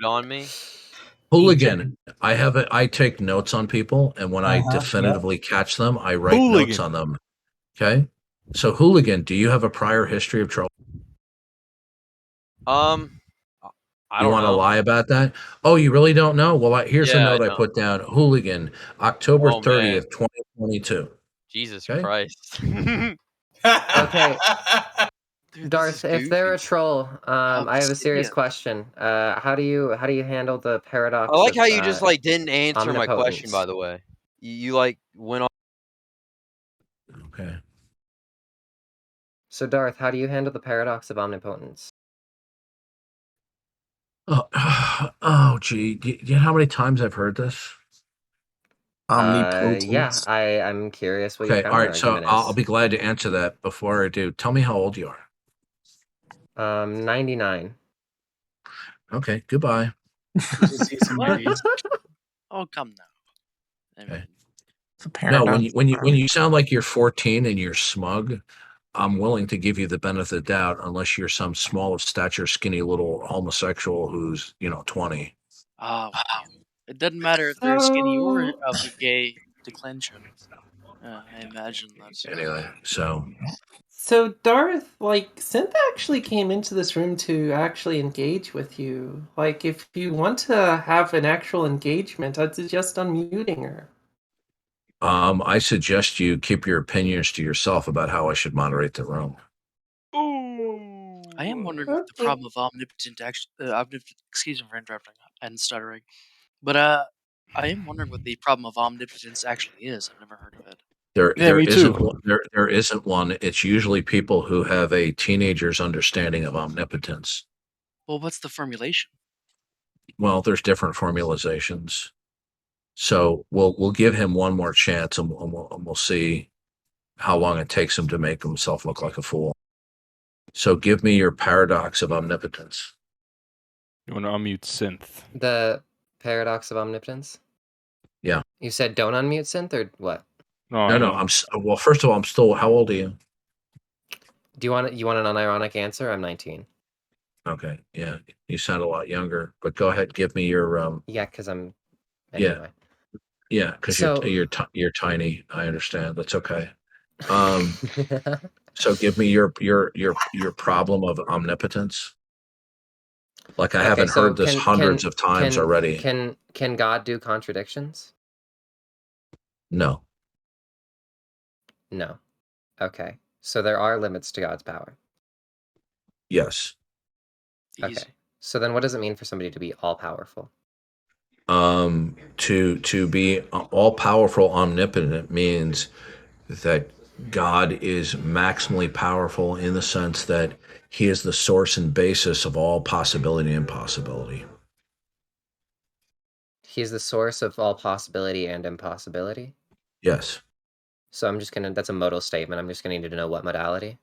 good on me. Hooligan. I take notes on people, and when I definitively catch them, I write notes on them. Okay. So Hooligan, do you have a prior history of trouble? I You don't want to know. lie about that? Oh, you really don't know? Well, here's a note I put down. Hooligan, October 30th, 2022. Jesus Okay? Christ. Okay. Dude, Darth, if they're a troll, I have a serious question. How do you handle the paradox? I like of, how you just like didn't answer my question. omnipotence? By the way, you like went on. Okay. So, Darth, how do you handle the paradox of omnipotence? Oh, gee. Do you know how many times I've heard this? Yeah, I'm curious what your Okay, all right. So counter-argument I'll is. be glad to answer that. Before I do, tell me how old you are. 99. Okay, goodbye. Oh, come now. Okay. No, when you sound like you're 14 and you're smug, I'm willing to give you the benefit of the doubt, unless you're some small of stature, skinny little homosexual who's 20. It doesn't matter if they're skinny or of a gay declension. I imagine that's anyway. So Darth, like, Synth actually came into this room to actually engage with you. Like, if you want to have an actual engagement, I'd suggest unmuting her. I suggest you keep your opinions to yourself about how I should moderate the room. I am wondering what the problem of omnipotent excuse me for interrupting and stuttering, but I am wondering what the problem of omnipotence actually is. I've never heard of it. There isn't one. It's usually people who have a teenager's understanding of omnipotence. Well, what's the formulation? Well, there's different formalizations. So we'll give him one more chance, and we'll see how long it takes him to make himself look like a fool. So give me your paradox of omnipotence. You want to unmute Synth? The paradox of omnipotence? Yeah. You said don't unmute Synth, or what? No. Well, first of all, I'm still. How old are you? Do you want an unironic answer? I'm 19. Okay. Yeah, you sound a lot younger. But go ahead, give me your. Yeah, because I'm. Anyway. Yeah, because you're tiny. I understand. That's okay. So give me your problem of omnipotence. Like I haven't heard this hundreds of times already. Can God do contradictions? No. No. Okay. So there are limits to God's power. Yes. Okay. So then what does it mean for somebody to be all-powerful? To be all-powerful, omnipotent means that God is maximally powerful in the sense that he is the source and basis of all possibility and impossibility. He is the source of all possibility and impossibility? Yes. So I'm just that's a modal statement. I'm just gonna need to know what modality.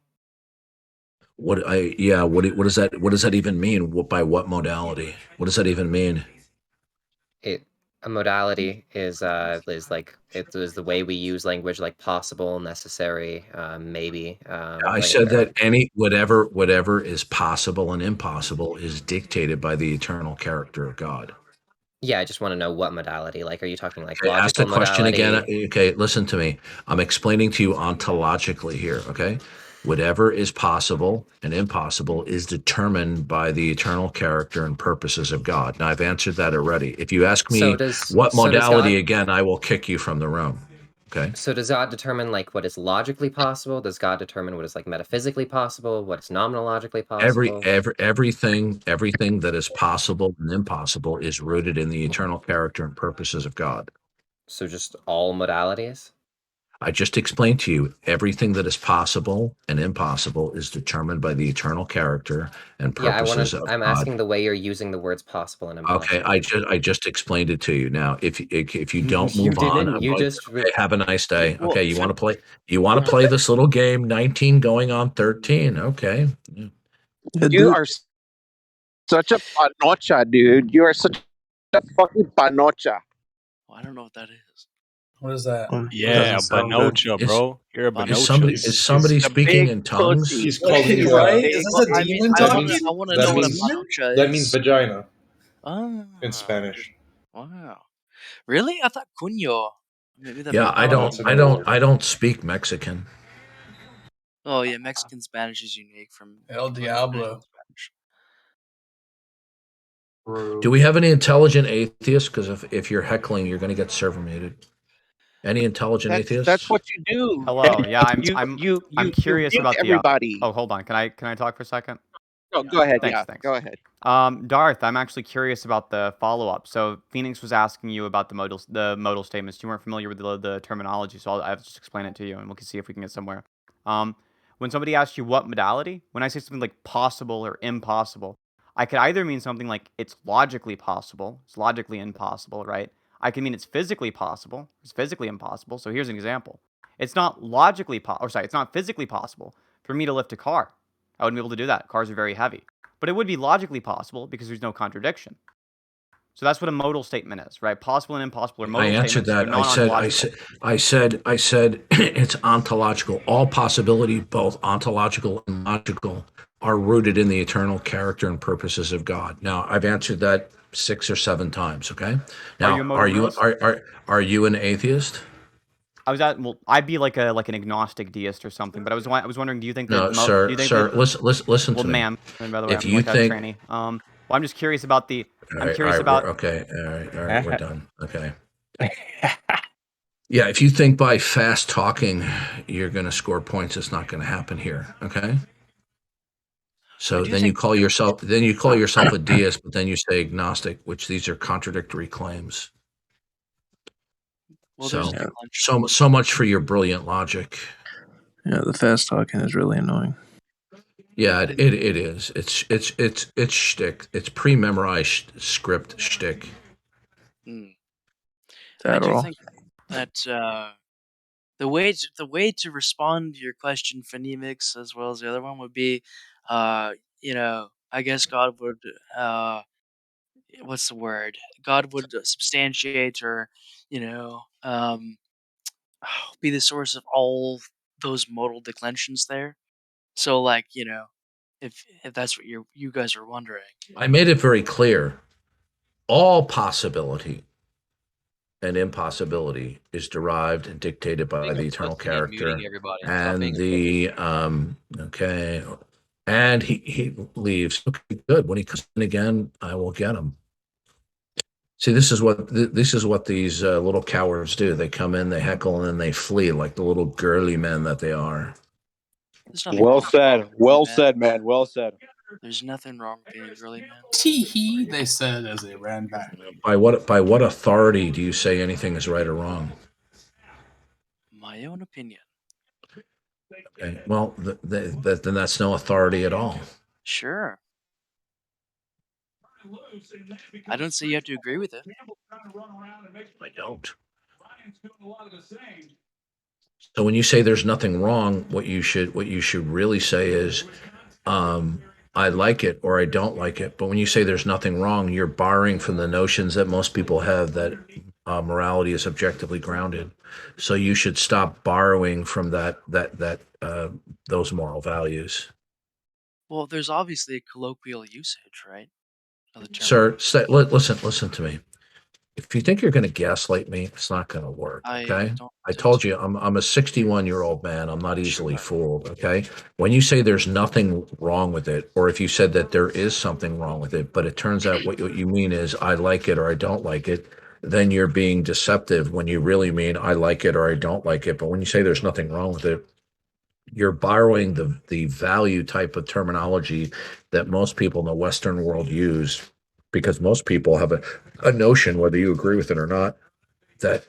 What does that even mean? By what modality? What does that even mean? A modality is like it is the way we use language, like possible, necessary, maybe. I said that whatever is possible and impossible is dictated by the eternal character of God. Yeah, I just want to know what modality. Like, are you talking like logical ask the question modality? Again. Okay, listen to me. I'm explaining to you ontologically here, okay? Whatever is possible and impossible is determined by the eternal character and purposes of God. Now, I've answered that already. If you ask me what modality, again, I will kick you from the room. Okay. So does God determine like what is logically possible? Does God determine what is like metaphysically possible? What is nomenologically possible? Everything that is possible and impossible is rooted in the eternal character and purposes of God. So just all modalities? I just explained to you everything that is possible and impossible is determined by the eternal character and purposes of God. I'm asking the way you're using the words possible and impossible. Okay, I just explained it to you. Now, if you don't move on, have a nice day. Okay, you want to play? You want to play this little game? 19 going on 13. Okay. You are such a panocha, dude. You are such a fucking panocha. Well, I don't know what that is. What is that? Yeah, Banocha, bro. You're a Banocha. Is somebody speaking in tongues? He's calling you right? Is this a demon talking? I want to know what a Banocha is. That means vagina. in Spanish. Wow. Really? I thought cuño. Maybe that. Yeah, I don't speak Mexican. Oh yeah, Mexican Spanish is unique from El Diablo. Spanish. Do we have any intelligent atheists? Because if you're heckling, you're going to get server muted. Any intelligent atheists? That's what you do. Hello. Yeah, You I'm curious mute about everybody. Oh, hold on. Can I talk for a second? No, go ahead. Thanks, Yeah, thanks. go ahead. Darth, I'm actually curious about the follow-up. So Phoenix was asking you about the modal statements. You weren't familiar with the terminology, so I have to just explain it to you, and we can see if we can get somewhere. When somebody asks you what modality, when I say something like possible or impossible, I could either mean something like it's logically possible, it's logically impossible, right? I can mean it's physically possible, it's physically impossible. So here's an example. It's not it's not physically possible for me to lift a car. I wouldn't be able to do that. Cars are very heavy. But it would be logically possible because there's no contradiction. So that's what a modal statement is, right? Possible and impossible are modal I answered statements. that. I said it's ontological. All possibility, both ontological and logical, are rooted in the eternal character and purposes of God. Now, I've answered that 6 or 7 times. Okay. Now, are you an atheist? I'd be like an agnostic deist or something. But I was wondering, do you think that? No, sir. Listen to me. Ma'am. By the way, if I'm you like think, a tranny. Well, I'm just curious about the. All right, we're done. Okay. Yeah, if you think by fast talking you're going to score points, it's not going to happen here. Okay. So then you call yourself a deist, but then you say agnostic, which these are contradictory claims. Well, so much for your brilliant logic. Yeah, the fast talking is really annoying. Yeah, it is. It's shtick. It's pre-memorized script shtick. I do think that the way to respond to your question, Phoenix, as well as the other one, would be, I guess God would, what's the word? God would substantiate or, be the source of all those modal declensions there. So, like, if that's what you guys are wondering. I made it very clear. All possibility and impossibility is derived and dictated by the eternal character and the okay. And he leaves. Okay, good. When he comes in again, I will get him. See, this is what these little cowards do. They come in, they heckle, and then they flee like the little girly men that they are. Well said. Well said, man. Well said. There's nothing wrong with being a girly man. Tee-hee, they said as they ran back. By what authority do you say anything is right or wrong? My own opinion. Okay. Well, then that's no authority at all. Sure. I don't say you have to agree with it. I don't. So when you say there's nothing wrong, what you should really say is, I like it or I don't like it. But when you say there's nothing wrong, you're borrowing from the notions that most people have that morality is objectively grounded. So you should stop borrowing from those moral values. Well, there's obviously a colloquial usage, right? Sir, listen to me. If you think you're going to gaslight me, it's not going to work. Okay, I told you I'm a 61-year-old man. I'm not easily fooled. Okay, when you say there's nothing wrong with it, or if you said that there is something wrong with it, but it turns out what you mean is I like it or I don't like it, then you're being deceptive. When you really mean I like it or I don't like it, but when you say there's nothing wrong with it, you're borrowing the value type of terminology that most people in the Western world use, because most people have a notion, whether you agree with it or not, that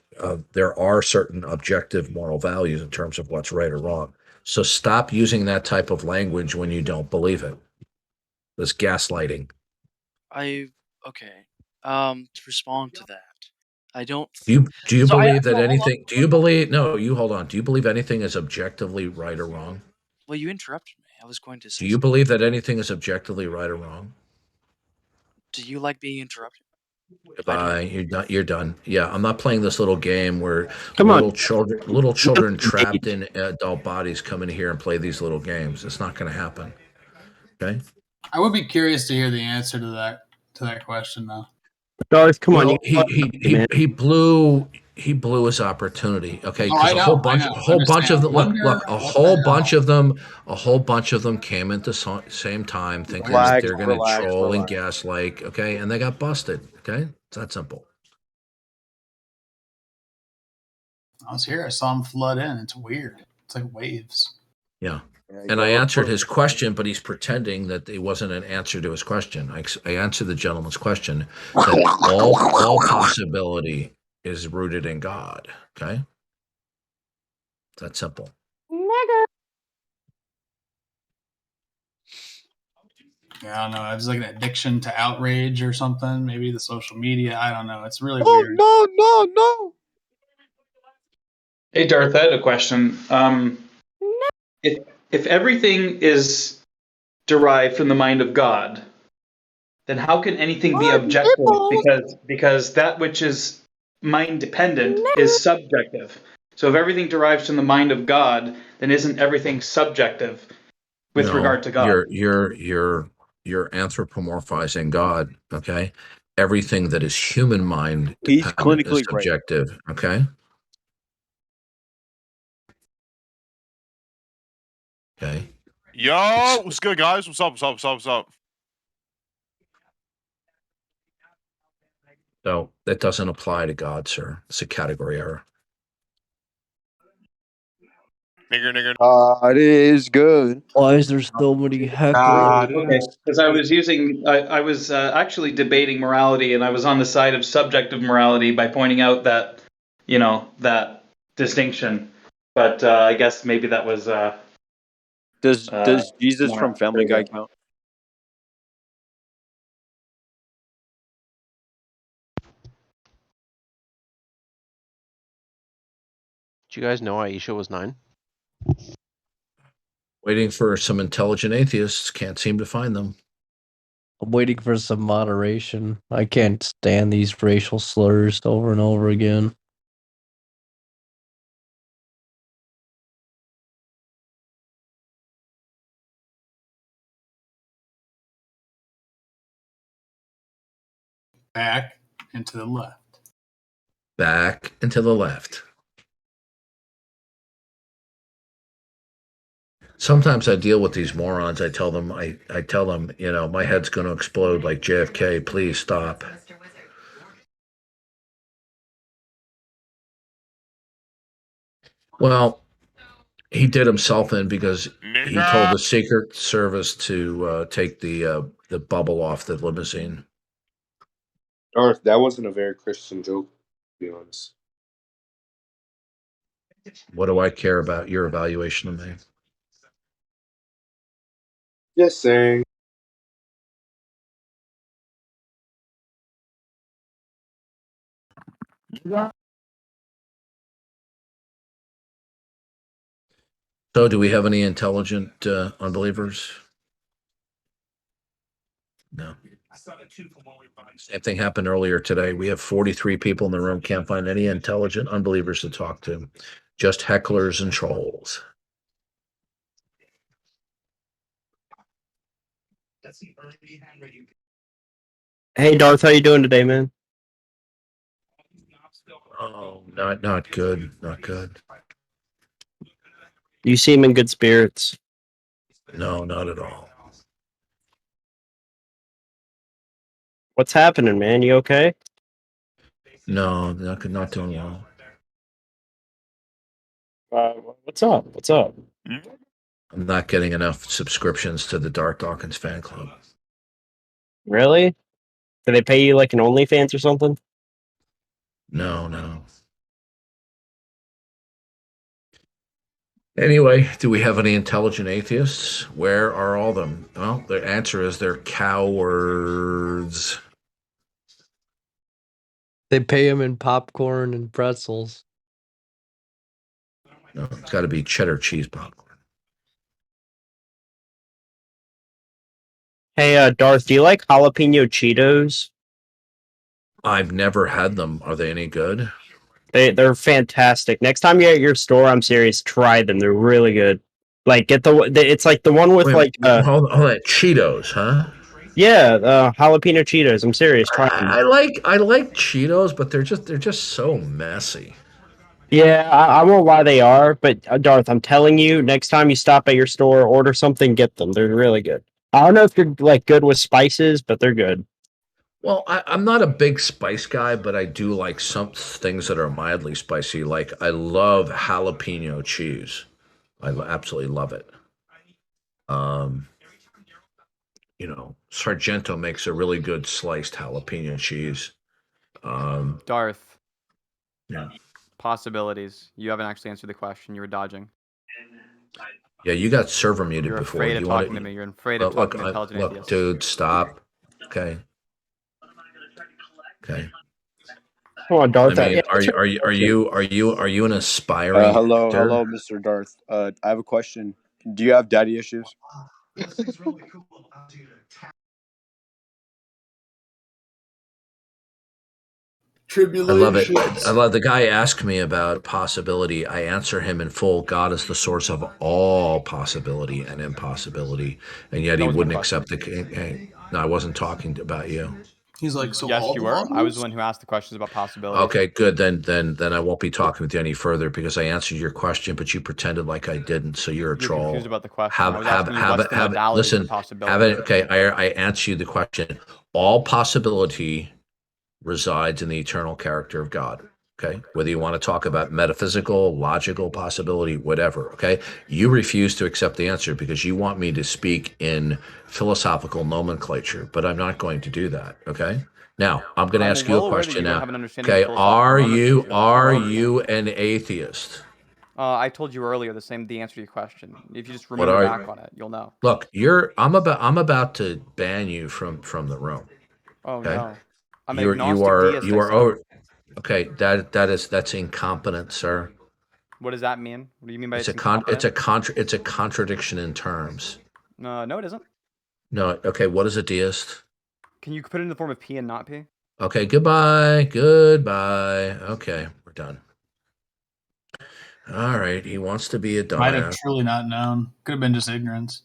there are certain objective moral values in terms of what's right or wrong. So stop using that type of language when you don't believe it. This gaslighting. To respond to that, I don't. Do you believe that anything? Do you believe? No, you hold on. Do you believe anything is objectively right or wrong? Well, you interrupted me. I was going to say. Do you believe that anything is objectively right or wrong? Do you like being interrupted? Goodbye. You're done. Yeah, I'm not playing this little game where little children trapped in adult bodies come in here and play these little games. It's not going to happen. Okay. I would be curious to hear the answer to that. to that question, though. Darth, come on, Well, man. he blew his opportunity. Okay, Oh, because I a whole know, I bunch know. a whole bunch of them Wonder look a what whole the bunch hell. of them came at the same time thinking that Relax, they're going to relax, troll and relax. gaslight. Okay, and they got busted. Okay, it's that simple. I was here. I saw him flood in. It's weird. It's like waves. Yeah. Yeah, And I go answered for his it. question, but he's pretending that it wasn't an answer to his question. I answered the gentleman's question that all possibility is rooted in God. Okay, it's that simple. Yeah, I don't know. It's like an addiction to outrage or something. Maybe the social media. I don't know. It's really weird. No. Hey Darth, I had a question. If everything is derived from the mind of God, then how can anything be objective? Because that which is mind dependent is subjective. So if everything derives from the mind of God, then isn't everything subjective with No, regard to God? you're anthropomorphizing God. Okay, everything that is human mind He's dependent is clinically right. subjective. Okay. Okay. Yo, what's good, guys? What's up? So that doesn't apply to God, sir. It's a category error. Nigger. God is good. Why is there so many hecklers? Okay, because I was actually debating morality, and I was on the side of subjective morality by pointing out that, that distinction. But I guess maybe that was. Does Jesus from Family Guy count? Did you guys know Aisha was 9? Waiting for some intelligent atheists. Can't seem to find them. I'm waiting for some moderation. I can't stand these racial slurs over and over again. Back and to the left. Back and to the left. Sometimes I deal with these morons. I tell them, my head's going to explode like JFK. Please stop. Well, he did himself in because he told the Secret Service to take the bubble off the limousine. Darth, that wasn't a very Christian joke, to be honest. What do I care about your evaluation of me? Just saying. So, do we have any intelligent unbelievers? No. Same thing happened earlier today. We have 43 people in the room, can't find any intelligent unbelievers to talk to, just hecklers and trolls. Hey, Darth, how you doing today, man? Oh, not good. Not good. You seem in good spirits. No, not at all. What's happening, man? You okay? No, not doing well. What's up? What's up? I'm not getting enough subscriptions to the Darth Dawkins fan club. Really? Do they pay you like an OnlyFans or something? No. Anyway, do we have any intelligent atheists? Where are all of them? Well, the answer is they're cowards. They pay him in popcorn and pretzels. No, it's got to be cheddar cheese popcorn. Hey, Darth, do you like jalapeno Cheetos? I've never had them. Are they any good? They're fantastic. Next time you're at your store, I'm serious, try them. They're really good. Like, it's like the one with Wait, hold on, Cheetos, huh? Yeah, jalapeno Cheetos. I'm serious. Try them. I like Cheetos, but they're just so messy. Yeah, I won't lie, they are. But Darth, I'm telling you, next time you stop at your store, order something, get them. They're really good. I don't know if you're like good with spices, but they're good. Well, I'm not a big spice guy, but I do like some things that are mildly spicy. Like I love jalapeno cheese. I absolutely love it. Sargento makes a really good sliced jalapeno cheese. Darth. Yeah. Possibilities. You haven't actually answered the question. You were dodging. Yeah, you got server muted You're before. afraid of talking to me. You're afraid of talking to intelligent look, atheists. dude, stop. Okay. Okay. Come on, Darth. I mean, are you an aspiring Hello, actor? Mr. Darth. I have a question. Do you have daddy issues? I love it. I love the guy asked me about possibility. I answer him in full. God is the source of all possibility and impossibility, and yet he wouldn't accept the. No, I wasn't talking about you. He's like, so yes, all you the were. I was models? the one who asked the questions about possibilities. Okay, good. Then I won't be talking with you any further because I answered your question, but you pretended like I didn't. So you're a troll. Confused about the question. I was asking you what's the modality Listen. for possibility. Okay, I answer you the question. All possibility resides in the eternal character of God. Okay, whether you want to talk about metaphysical, logical possibility, whatever. Okay, you refuse to accept the answer because you want me to speak in philosophical nomenclature, but I'm not going to do that. Okay. Now I'm going to ask you a question now. Okay, are you an atheist? I told you earlier the answer to your question. If you just What remember are back you? on it, you'll know. Look, I'm about to ban you from the room. Oh Okay? no. I'm You agnostic are deist, you I are said. over. Okay, that's incompetent, sir. What does that mean? What do you mean by It's it's a incompetent? contradiction in terms. No, it isn't. No, okay, what is a deist? Can you put it in the form of P and not P? Okay, goodbye. Okay, we're done. All right, he wants to be a Might have dumbass. truly not known. Could have been just ignorance.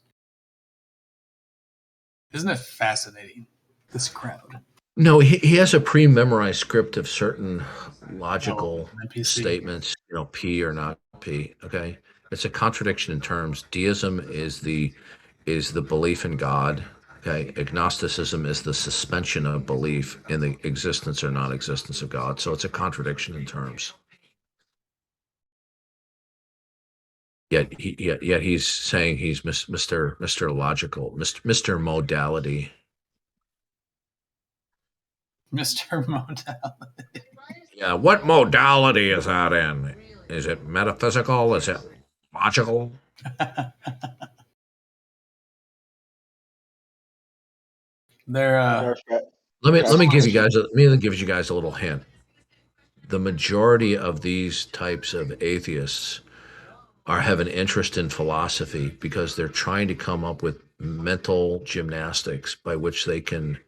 Isn't it fascinating, this crowd? No, he has a pre-memorized script of certain logical NPC. statements, P or not P. Okay, it's a contradiction in terms. Deism is the belief in God. Okay, agnosticism is the suspension of belief in the existence or non-existence of God. So it's a contradiction in terms. Yet he's saying he's Mr. Logical, Mr. Modality. Mr. Modality. Yeah, what modality is that in? Is it metaphysical? Is it logical? They're Let me give you guys a little hint. The majority of these types of atheists have an interest in philosophy because they're trying to come up with mental gymnastics by which they can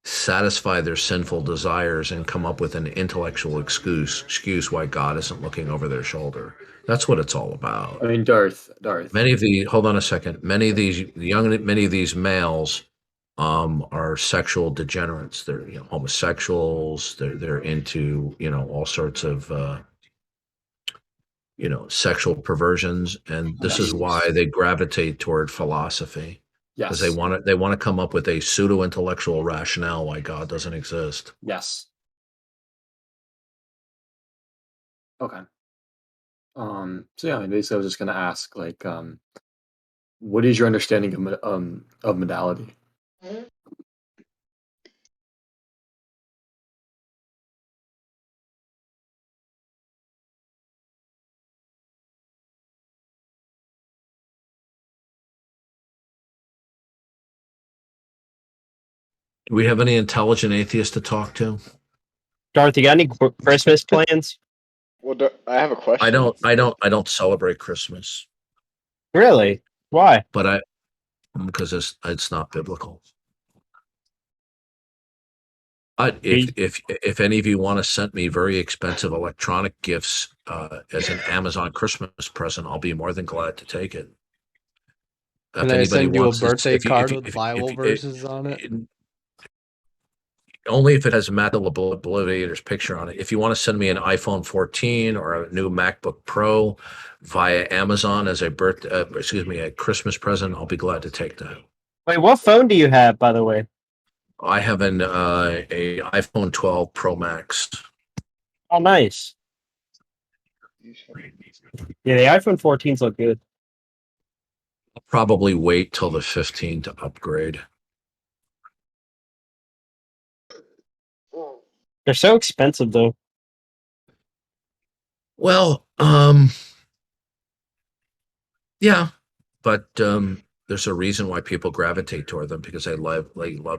satisfy their sinful desires and come up with an intellectual excuse why God isn't looking over their shoulder. That's what it's all about. I mean, Darth. Hold on a second. Many of these males are sexual degenerates. They're homosexuals. They're into all sorts of sexual perversions, and this is why they gravitate toward philosophy. Because they want to come up with a pseudo-intellectual rationale why God doesn't exist. Yes. Okay. So yeah, basically I was just gonna ask, like, what is your understanding of modality? Do we have any intelligent atheists to talk to? Darth, you got any Christmas plans? Well, I have a question. I don't celebrate Christmas. Really? Why? But because it's not biblical. If any of you want to send me very expensive electronic gifts as an Amazon Christmas present, I'll be more than glad to take it. Can I send you a birthday card with Bible verses on it? Only if it has Matt the Obliterator's picture on it. If you want to send me an iPhone 14 or a new MacBook Pro via Amazon as a a Christmas present, I'll be glad to take that. Wait, what phone do you have, by the way? I have a iPhone 12 Pro Max. Oh, nice. Yeah, the iPhone 14s look good. I'll probably wait till the 15 to upgrade. They're so expensive, though. Well, yeah, but there's a reason why people gravitate toward them because they love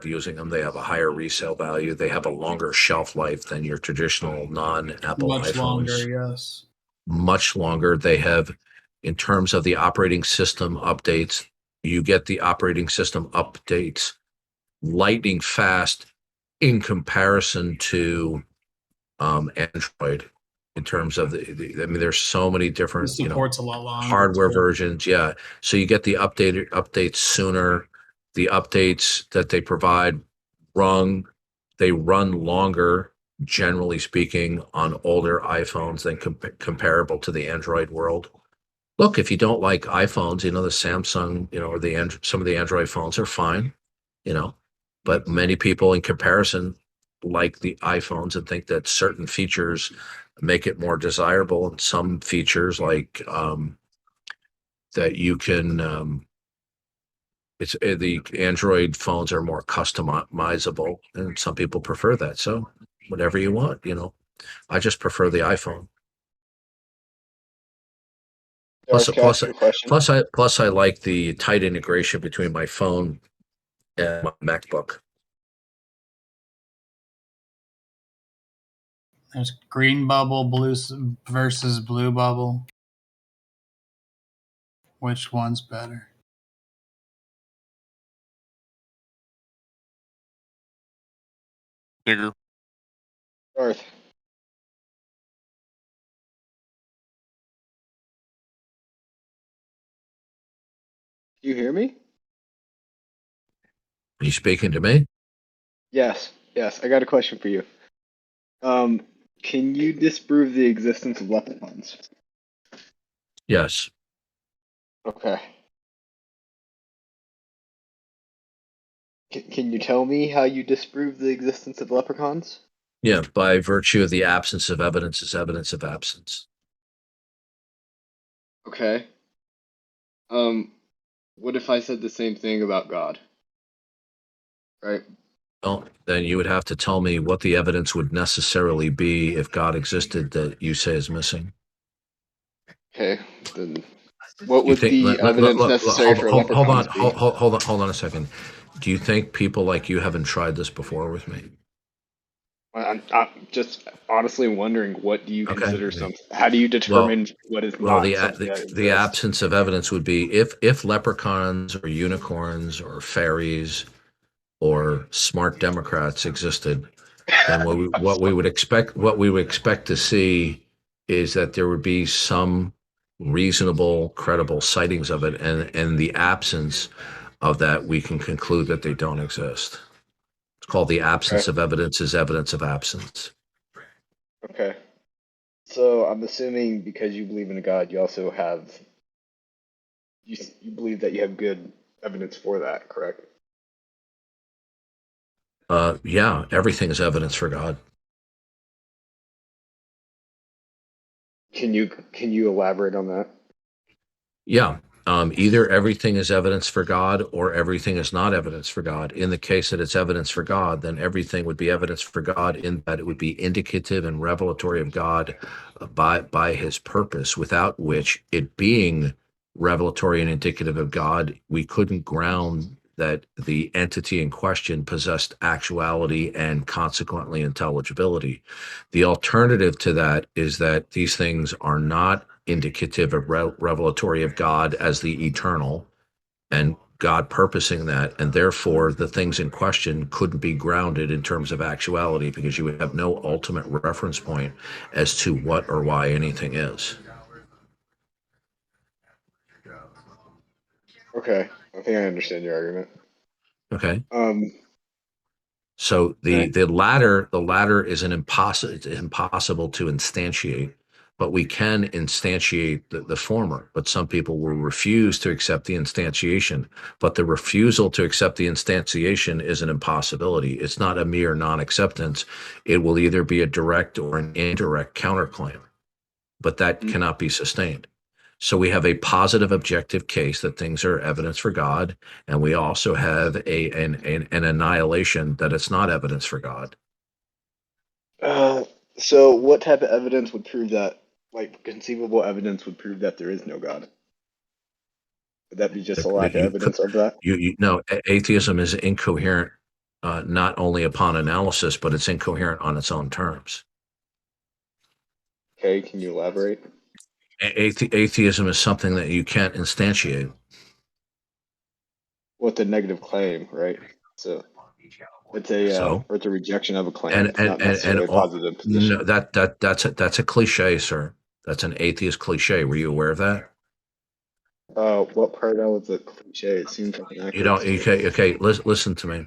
using them. They have a higher resale value. They have a longer shelf life than your traditional non-Apple Much iPhones. longer, yes. Much longer. They have, in terms of the operating system updates, you get the operating system updates lightning fast in comparison to Android. In terms of I mean, there's so many different, It supports a lot longer, hardware too. versions. Yeah, so you get the updates sooner. The updates that they provide run longer, generally speaking, on older iPhones than comparable to the Android world. Look, if you don't like iPhones, the Samsung, or some of the Android phones are fine, but many people in comparison like the iPhones and think that certain features make it more desirable, and some features like that you can the Android phones are more customizable, and some people prefer that. So whatever you want, I just prefer the iPhone. Plus I like the tight integration between my phone and my MacBook. There's green bubble versus blue bubble. Which one's better? Nigger. Darth. You hear me? Are you speaking to me? Yes. I got a question for you. Can you disprove the existence of leprechauns? Yes. Okay. Can you tell me how you disprove the existence of leprechauns? Yeah, by virtue of the absence of evidence is evidence of absence. Okay. What if I said the same thing about God? Right? Well, then you would have to tell me what the evidence would necessarily be if God existed that you say is missing. Okay, then what would the evidence necessary for leprechauns be? Hold on a second. Do you think people like you haven't tried this before with me? I'm just honestly wondering, what do you consider something? How do you determine what is not something that the absence of evidence would be if leprechauns or unicorns or fairies or smart Democrats existed, then what we would expect to see is that there would be some reasonable, credible sightings of it, and in the absence of that, we can conclude that they don't exist. It's called the absence of evidence is evidence of absence. Okay. So I'm assuming because you believe in a God, you also have you believe that you have good evidence for that, correct? Yeah, everything is evidence for God. Can you elaborate on that? Yeah. Either everything is evidence for God or everything is not evidence for God. In the case that it's evidence for God, then everything would be evidence for God in that it would be indicative and revelatory of God by his purpose, without which, it being revelatory and indicative of God, we couldn't ground that the entity in question possessed actuality and consequently intelligibility. The alternative to that is that these things are not indicative of revelatory of God as the eternal, and God purposing that, and therefore the things in question couldn't be grounded in terms of actuality because you would have no ultimate reference point as to what or why anything is. Okay. I think I understand your argument. Okay. Um, So okay. the latter is impossible to instantiate, but we can instantiate the former. But some people will refuse to accept the instantiation. But the refusal to accept the instantiation is an impossibility. It's not a mere non-acceptance. It will either be a direct or an indirect counterclaim, but that cannot be sustained. So we have a positive objective case that things are evidence for God, and we also have an annihilation that it's not evidence for God. So what type of evidence would prove that? Like conceivable evidence would prove that there is no God? Would that be just a lack of evidence of that? No, atheism is incoherent, not only upon analysis, but it's incoherent on its own terms. Okay, can you elaborate? Atheism is something that you can't instantiate. Well, it's a negative claim, right? So it's a or it's a rejection of a claim. It's not necessarily a positive position. No, that's a cliche, sir. That's an atheist cliche. Were you aware of that? What part of that was a cliche? It seems like an accurate You don't. statement. Okay. Listen to me.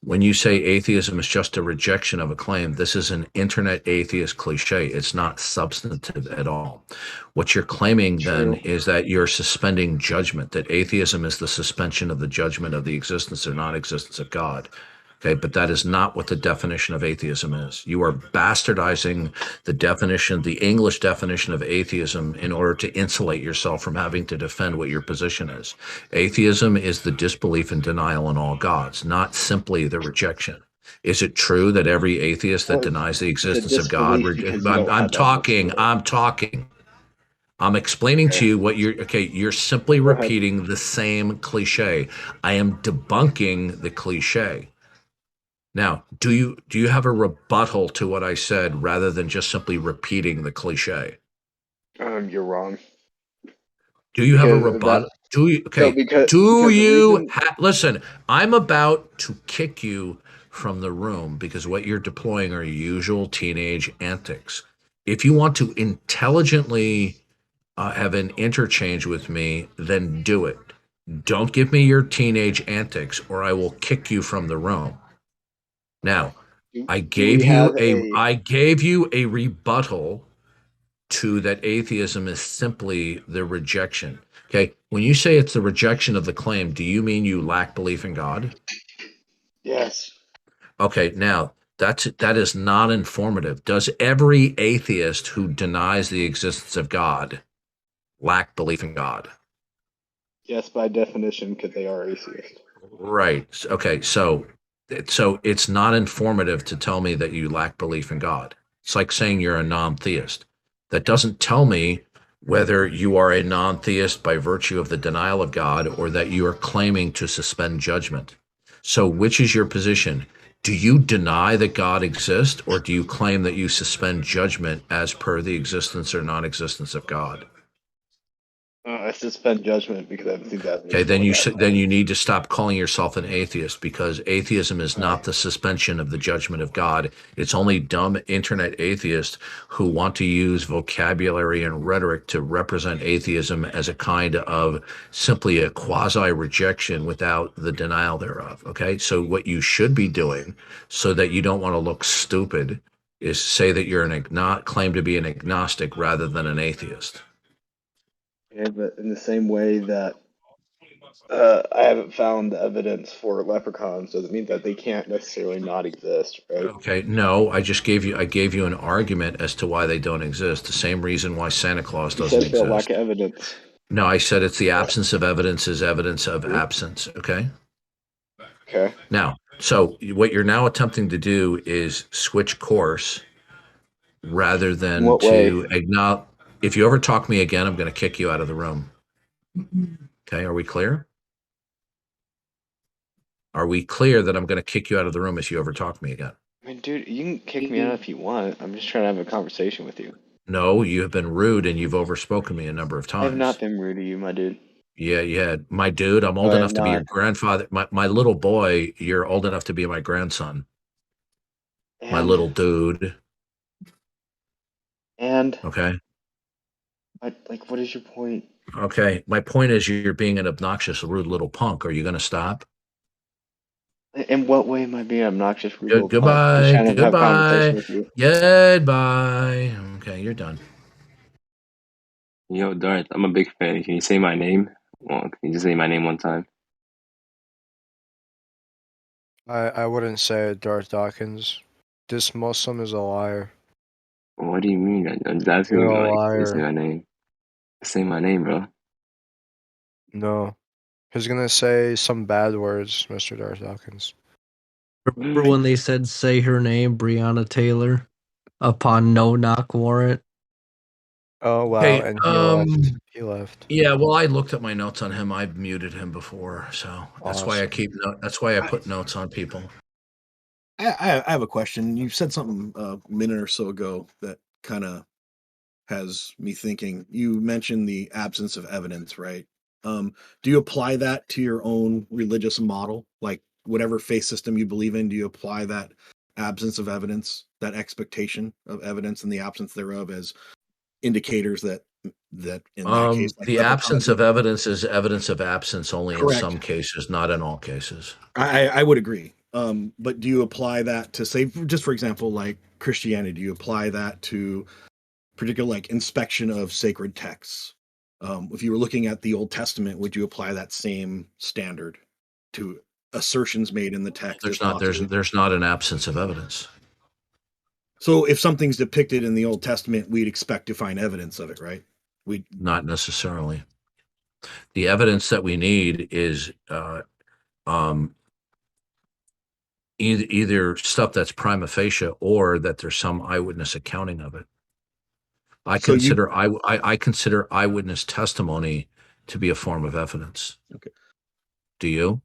When you say atheism is just a rejection of a claim, this is an internet atheist cliche. It's not substantive at all. What you're claiming then is that you're suspending judgment, that atheism is the suspension of the judgment of the existence or non-existence of God. Okay, but that is not what the definition of atheism is. You are bastardizing the definition, the English definition of atheism, in order to insulate yourself from having to defend what your position is. Atheism is the disbelief and denial in all gods, not simply the rejection. Is it true that every atheist that denies the existence of God? I'm talking. I'm explaining to you what you're simply repeating the same cliche. I am debunking the cliche. Now, do you have a rebuttal to what I said rather than just simply repeating the cliche? You're wrong. Do you have a rebuttal? Do you? Okay. Listen? I'm about to kick you from the room because what you're deploying are usual teenage antics. If you want to intelligently have an interchange with me, then do it. Don't give me your teenage antics, or I will kick you from the room. Now, I gave you a rebuttal to that atheism is simply the rejection. Okay, when you say it's the rejection of the claim, do you mean you lack belief in God? Yes. Okay, now that is not informative. Does every atheist who denies the existence of God lack belief in God? Yes, by definition, because they are atheist. Right. Okay, so it's not informative to tell me that you lack belief in God. It's like saying you're a non-theist. That doesn't tell me whether you are a non-theist by virtue of the denial of God or that you are claiming to suspend judgment. So which is your position? Do you deny that God exists, or do you claim that you suspend judgment as per the existence or non-existence of God? I suspend judgment because I think that. Okay, then you need to stop calling yourself an atheist, because atheism is not the suspension of the judgment of God. It's only dumb internet atheists who want to use vocabulary and rhetoric to represent atheism as a kind of simply a quasi-rejection without the denial thereof. Okay, so what you should be doing, so that you don't want to look stupid, is say that you're claim to be an agnostic rather than an atheist. Yeah, but in the same way that I haven't found the evidence for leprechauns, doesn't mean that they can't necessarily not exist, right? Okay, no, I gave you an argument as to why they don't exist. The same reason why Santa Claus doesn't exist. You said for lack of evidence. No, I said it's the absence of evidence is evidence of absence. Okay. Okay. Now, so what you're now attempting to do is switch course rather than to acknowledge. If you ever talk me again, I'm going to kick you out of the room. Okay, are we clear? Are we clear that I'm going to kick you out of the room if you ever talk to me again? I mean, dude, you can kick me out if you want. I'm just trying to have a conversation with you. No, you have been rude and you've overspoken me a number of times. I have not been rude to you, my dude. Yeah. My dude, I'm old enough to be your grandfather. My little boy, you're old enough to be my grandson. My little dude. And okay. Like, what is your point? Okay, my point is you're being an obnoxious, rude little punk. Are you going to stop? In what way am I being obnoxious, rude little punk? I'm Goodbye. trying to have a conversation Goodbye. with you. Goodbye. Okay, you're done. Yo, Darth, I'm a big fan. Can you say my name? Well, can you just say my name one time? I wouldn't say it, Darth Dawkins. This Muslim is a liar. What do you mean? I'm just asking You're you, a like, can you say liar. my name? Say my name, bro. No. He's gonna say some bad words, Mr. Darth Dawkins. Remember when they said say her name, Breonna Taylor, upon no knock warrant? Oh wow, Hey, and he left. He left. yeah, well, I looked at my notes on him. I've muted him before, so that's why I Awesome. keep that's why I put notes on people. I have a question. You said something a minute or so ago that kind of has me thinking. You mentioned the absence of evidence, right? Do you apply that to your own religious model? Like whatever faith system you believe in, do you apply that absence of evidence, that expectation of evidence and the absence thereof as indicators that in that case, like The absence leprosy? of evidence is evidence of absence only in Correct. some cases, not in all cases. I would agree. But do you apply that to say, just for example, like Christianity? Do you apply that to particular like inspection of sacred texts? If you were looking at the Old Testament, would you apply that same standard to assertions made in the text as possibly? There's not an absence of evidence. So if something's depicted in the Old Testament, we'd expect to find evidence of it, right? We Not necessarily. The evidence that we need is either stuff that's prima facie or that there's some eyewitness accounting of it. I consider eyewitness testimony to be a form of evidence. Okay. Do you?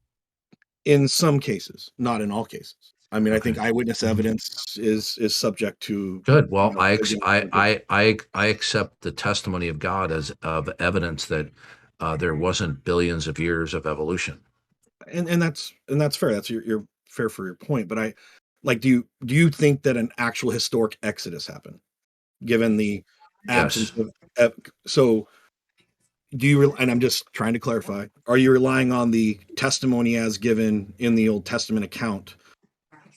In some cases, not in all cases. I mean, I think eyewitness evidence is subject to Good. Well, again, I accept the testimony of God as of evidence that there wasn't billions of years of evolution. and that's fair. That's you're fair for your point. But I like, do you think that an actual historic exodus happened, given the absence Yes. of so do you? And I'm just trying to clarify: are you relying on the testimony as given in the Old Testament account,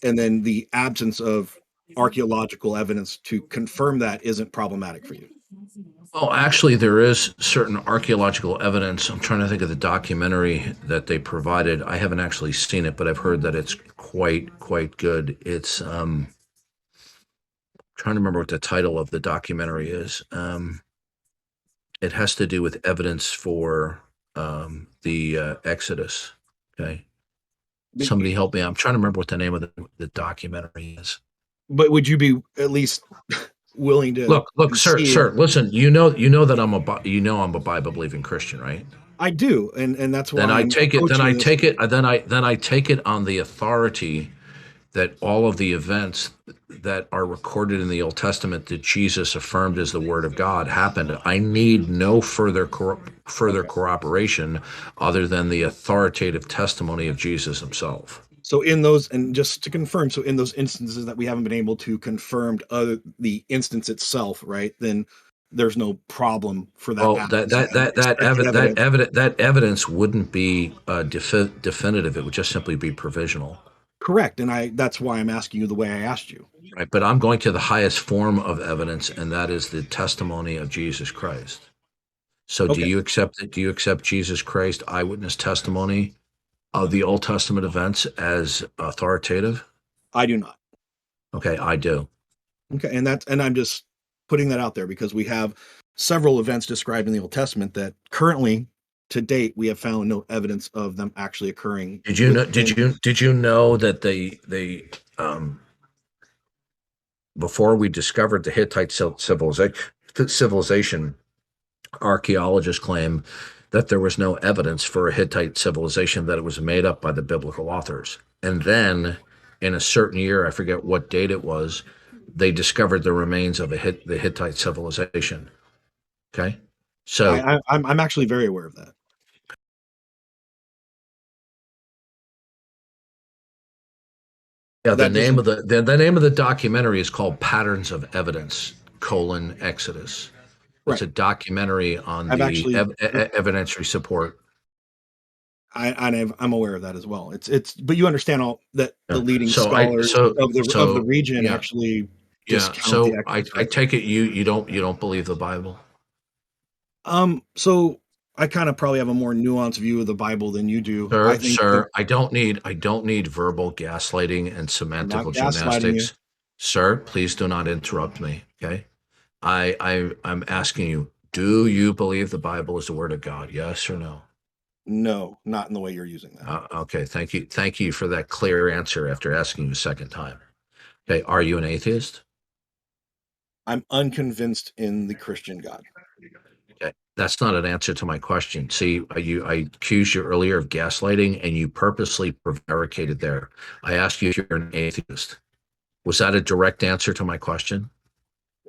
and then the absence of archaeological evidence to confirm that isn't problematic for you? Well, actually, there is certain archaeological evidence. I'm trying to think of the documentary that they provided. I haven't actually seen it, but I've heard that it's quite good. It's trying to remember what the title of the documentary is. It has to do with evidence for the Exodus. Okay, somebody help me. I'm trying to remember what the name of the documentary is. But would you be at least willing to Look, sir, concede? listen. You know that I'm a Bible believing Christian, right? I do, and that's why Then I I'm take it. Then approaching I this. take it. Then I take it on the authority that all of the events that are recorded in the Old Testament that Jesus affirmed as the Word of God happened. I need no further corroboration other than the authoritative testimony of Jesus himself. So in those, and just to confirm, so in those instances that we haven't been able to confirm the instance itself, right? Then there's no problem for that. Well, that evidence wouldn't be definitive. It would just simply be provisional. Correct, and that's why I'm asking you the way I asked you. Right, but I'm going to the highest form of evidence, and that is the testimony of Jesus Christ. So, Okay. do you accept Jesus Christ eyewitness testimony of the Old Testament events as authoritative? I do not. Okay, I do. Okay, and I'm just putting that out there because we have several events described in the Old Testament that currently, to date, we have found no evidence of them actually occurring. Did you know? Did you know that they before we discovered the Hittite civilization, archaeologists claim that there was no evidence for a Hittite civilization, that it was made up by the biblical authors. And then in a certain year, I forget what date it was, they discovered the remains of the Hittite civilization. Okay. So I'm actually very aware of that. yeah, the name of the name of the documentary is called Patterns of Evidence: Exodus. It's a documentary on I've the actually evidentiary support. I'm aware of that as well. But you understand all that the leading So scholars of the region yeah. actually Yeah. discount the So I extra. take it you don't believe the Bible. So I kind of probably have a more nuanced view of the Bible than you do. I think Sir, I don't need verbal gaslighting and I'm not semantical gaslighting you. gymnastics. Sir, please do not interrupt me. Okay. I'm asking you, do you believe the Bible is the word of God? Yes or no? No, not in the way you're using that. Okay. Thank you. Thank you for that clear answer after asking you a second time. Okay. Are you an atheist? I'm unconvinced in the Christian God. Okay. That's not an answer to my question. See, I accused you earlier of gaslighting and you purposely prevaricated there. I asked you if you're an atheist. Was that a direct answer to my question?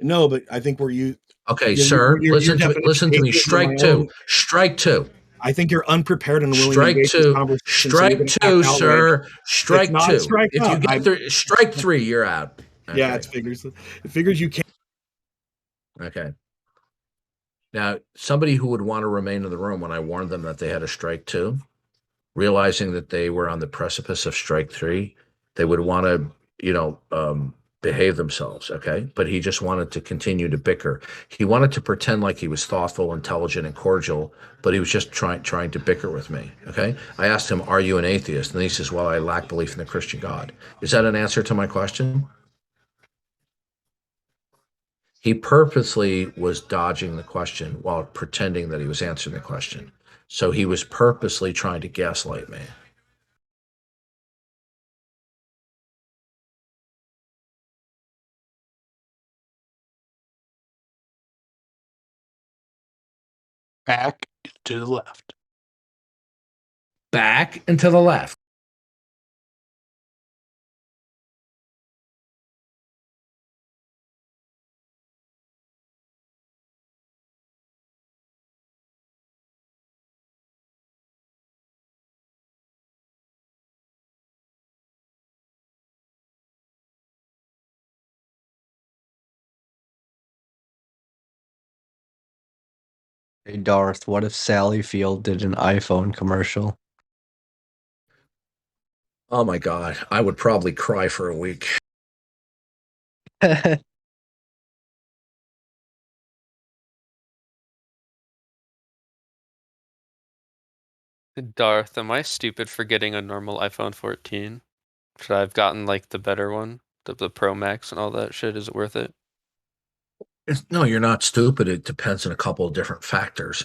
No, but I think you. Okay, your sir, listen to me. definition Listen of to me. atheism and my Strike two. own- Strike two. I think you're unprepared and willing to Strike engage this two. conversation, so you're Strike going to act two, outraged. sir. Strike It's not a two. strike If you out. get there, strike three, you're out. Yeah, Okay. it figures you can't. Okay. Now, somebody who would want to remain in the room when I warned them that they had a strike two, realizing that they were on the precipice of strike three, they would want to, behave themselves. Okay. But he just wanted to continue to bicker. He wanted to pretend like he was thoughtful, intelligent, and cordial, but he was just trying to bicker with me. Okay. I asked him, "Are you an atheist?" And he says, "Well, I lack belief in the Christian God." Is that an answer to my question? He purposely was dodging the question while pretending that he was answering the question. So he was purposely trying to gaslight me. Back to the left. Back and to the left. Hey Darth, what if Sally Field did an iPhone commercial? Oh my God, I would probably cry for a week. Darth, am I stupid for getting a normal iPhone 14? Should I have gotten like the better one, the Pro Max and all that shit? Is it worth it? No, you're not stupid. It depends on a couple of different factors.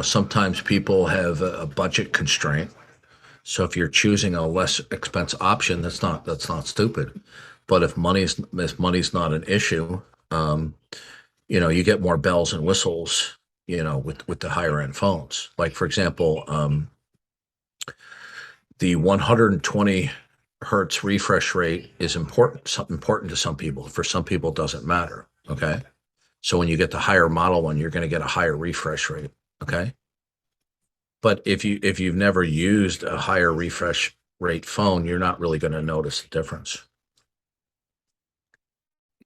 Sometimes people have a budget constraint. So if you're choosing a less expensive option, that's not stupid. But if money's not an issue, you get more bells and whistles, with the higher end phones. Like for example, the 120 hertz refresh rate is important to some people. For some people, it doesn't matter. Okay. So when you get the higher model one, you're going to get a higher refresh rate. Okay. But if you've never used a higher refresh rate phone, you're not really going to notice the difference.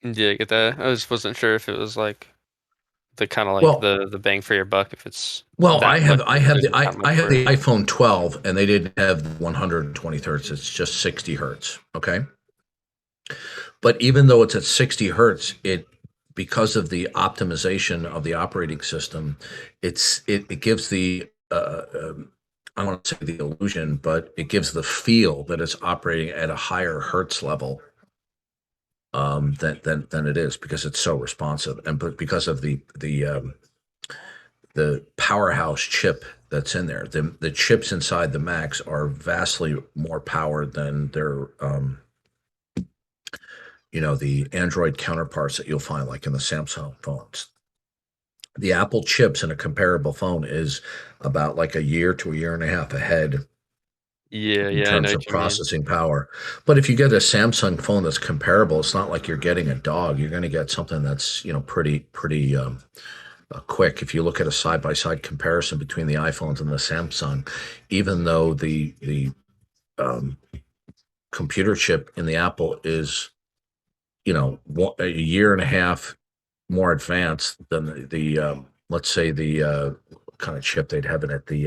Yeah, I get that. I just wasn't sure if it was like the kind of like the bang for your buck. If it's I have the iPhone 12, and they didn't have 120 hertz. It's just 60 hertz. Okay. But even though it's at 60 hertz, because of the optimization of the operating system, it gives the I don't want to say the illusion, but it gives the feel that it's operating at a higher hertz level than it is, because it's so responsive, but because of the powerhouse chip that's in there. The chips inside the Macs are vastly more powered than their the Android counterparts that you'll find like in the Samsung phones. The Apple chips in a comparable phone is about like a year to a year and a half ahead in I know terms what of you mean. processing power. But if you get a Samsung phone that's comparable, it's not like you're getting a dog. You're going to get something that's pretty quick. If you look at a side-by-side comparison between the iPhones and the Samsung, even though the computer chip in the Apple is a year and a half more advanced than the let's say the kind of chip they'd have it at the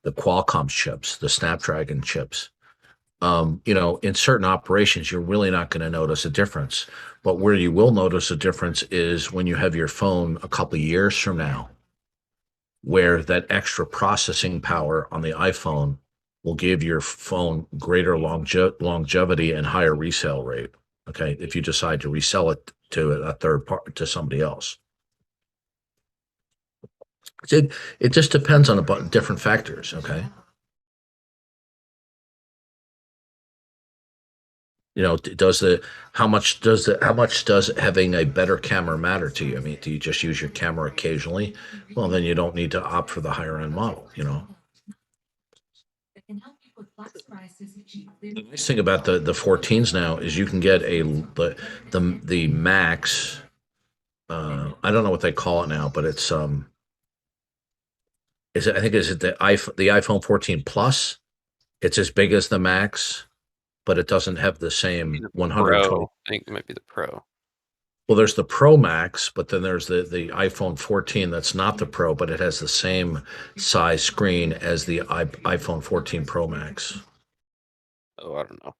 Qualcomm chips, the Snapdragon chips. In certain operations, you're really not going to notice a difference. But where you will notice a difference is when you have your phone a couple of years from now, where that extra processing power on the iPhone will give your phone greater longevity and higher resale rate. Okay, if you decide to resell it to a third party, to somebody else. It just depends on different factors. Okay. How much does having a better camera matter to you? I mean, do you just use your camera occasionally? Well, then you don't need to opt for the higher end model. The nice thing about the 14s now is you can get the Max. I don't know what they call it now, but it's I think is it the iPhone 14 Plus? It's as big as the Max, but it doesn't have the same 120. Pro. I think it might be the Pro. Well, there's the Pro Max, but then there's the iPhone 14 that's not the Pro, but it has the same size screen as the iPhone 14 Pro Max. Oh, I don't know.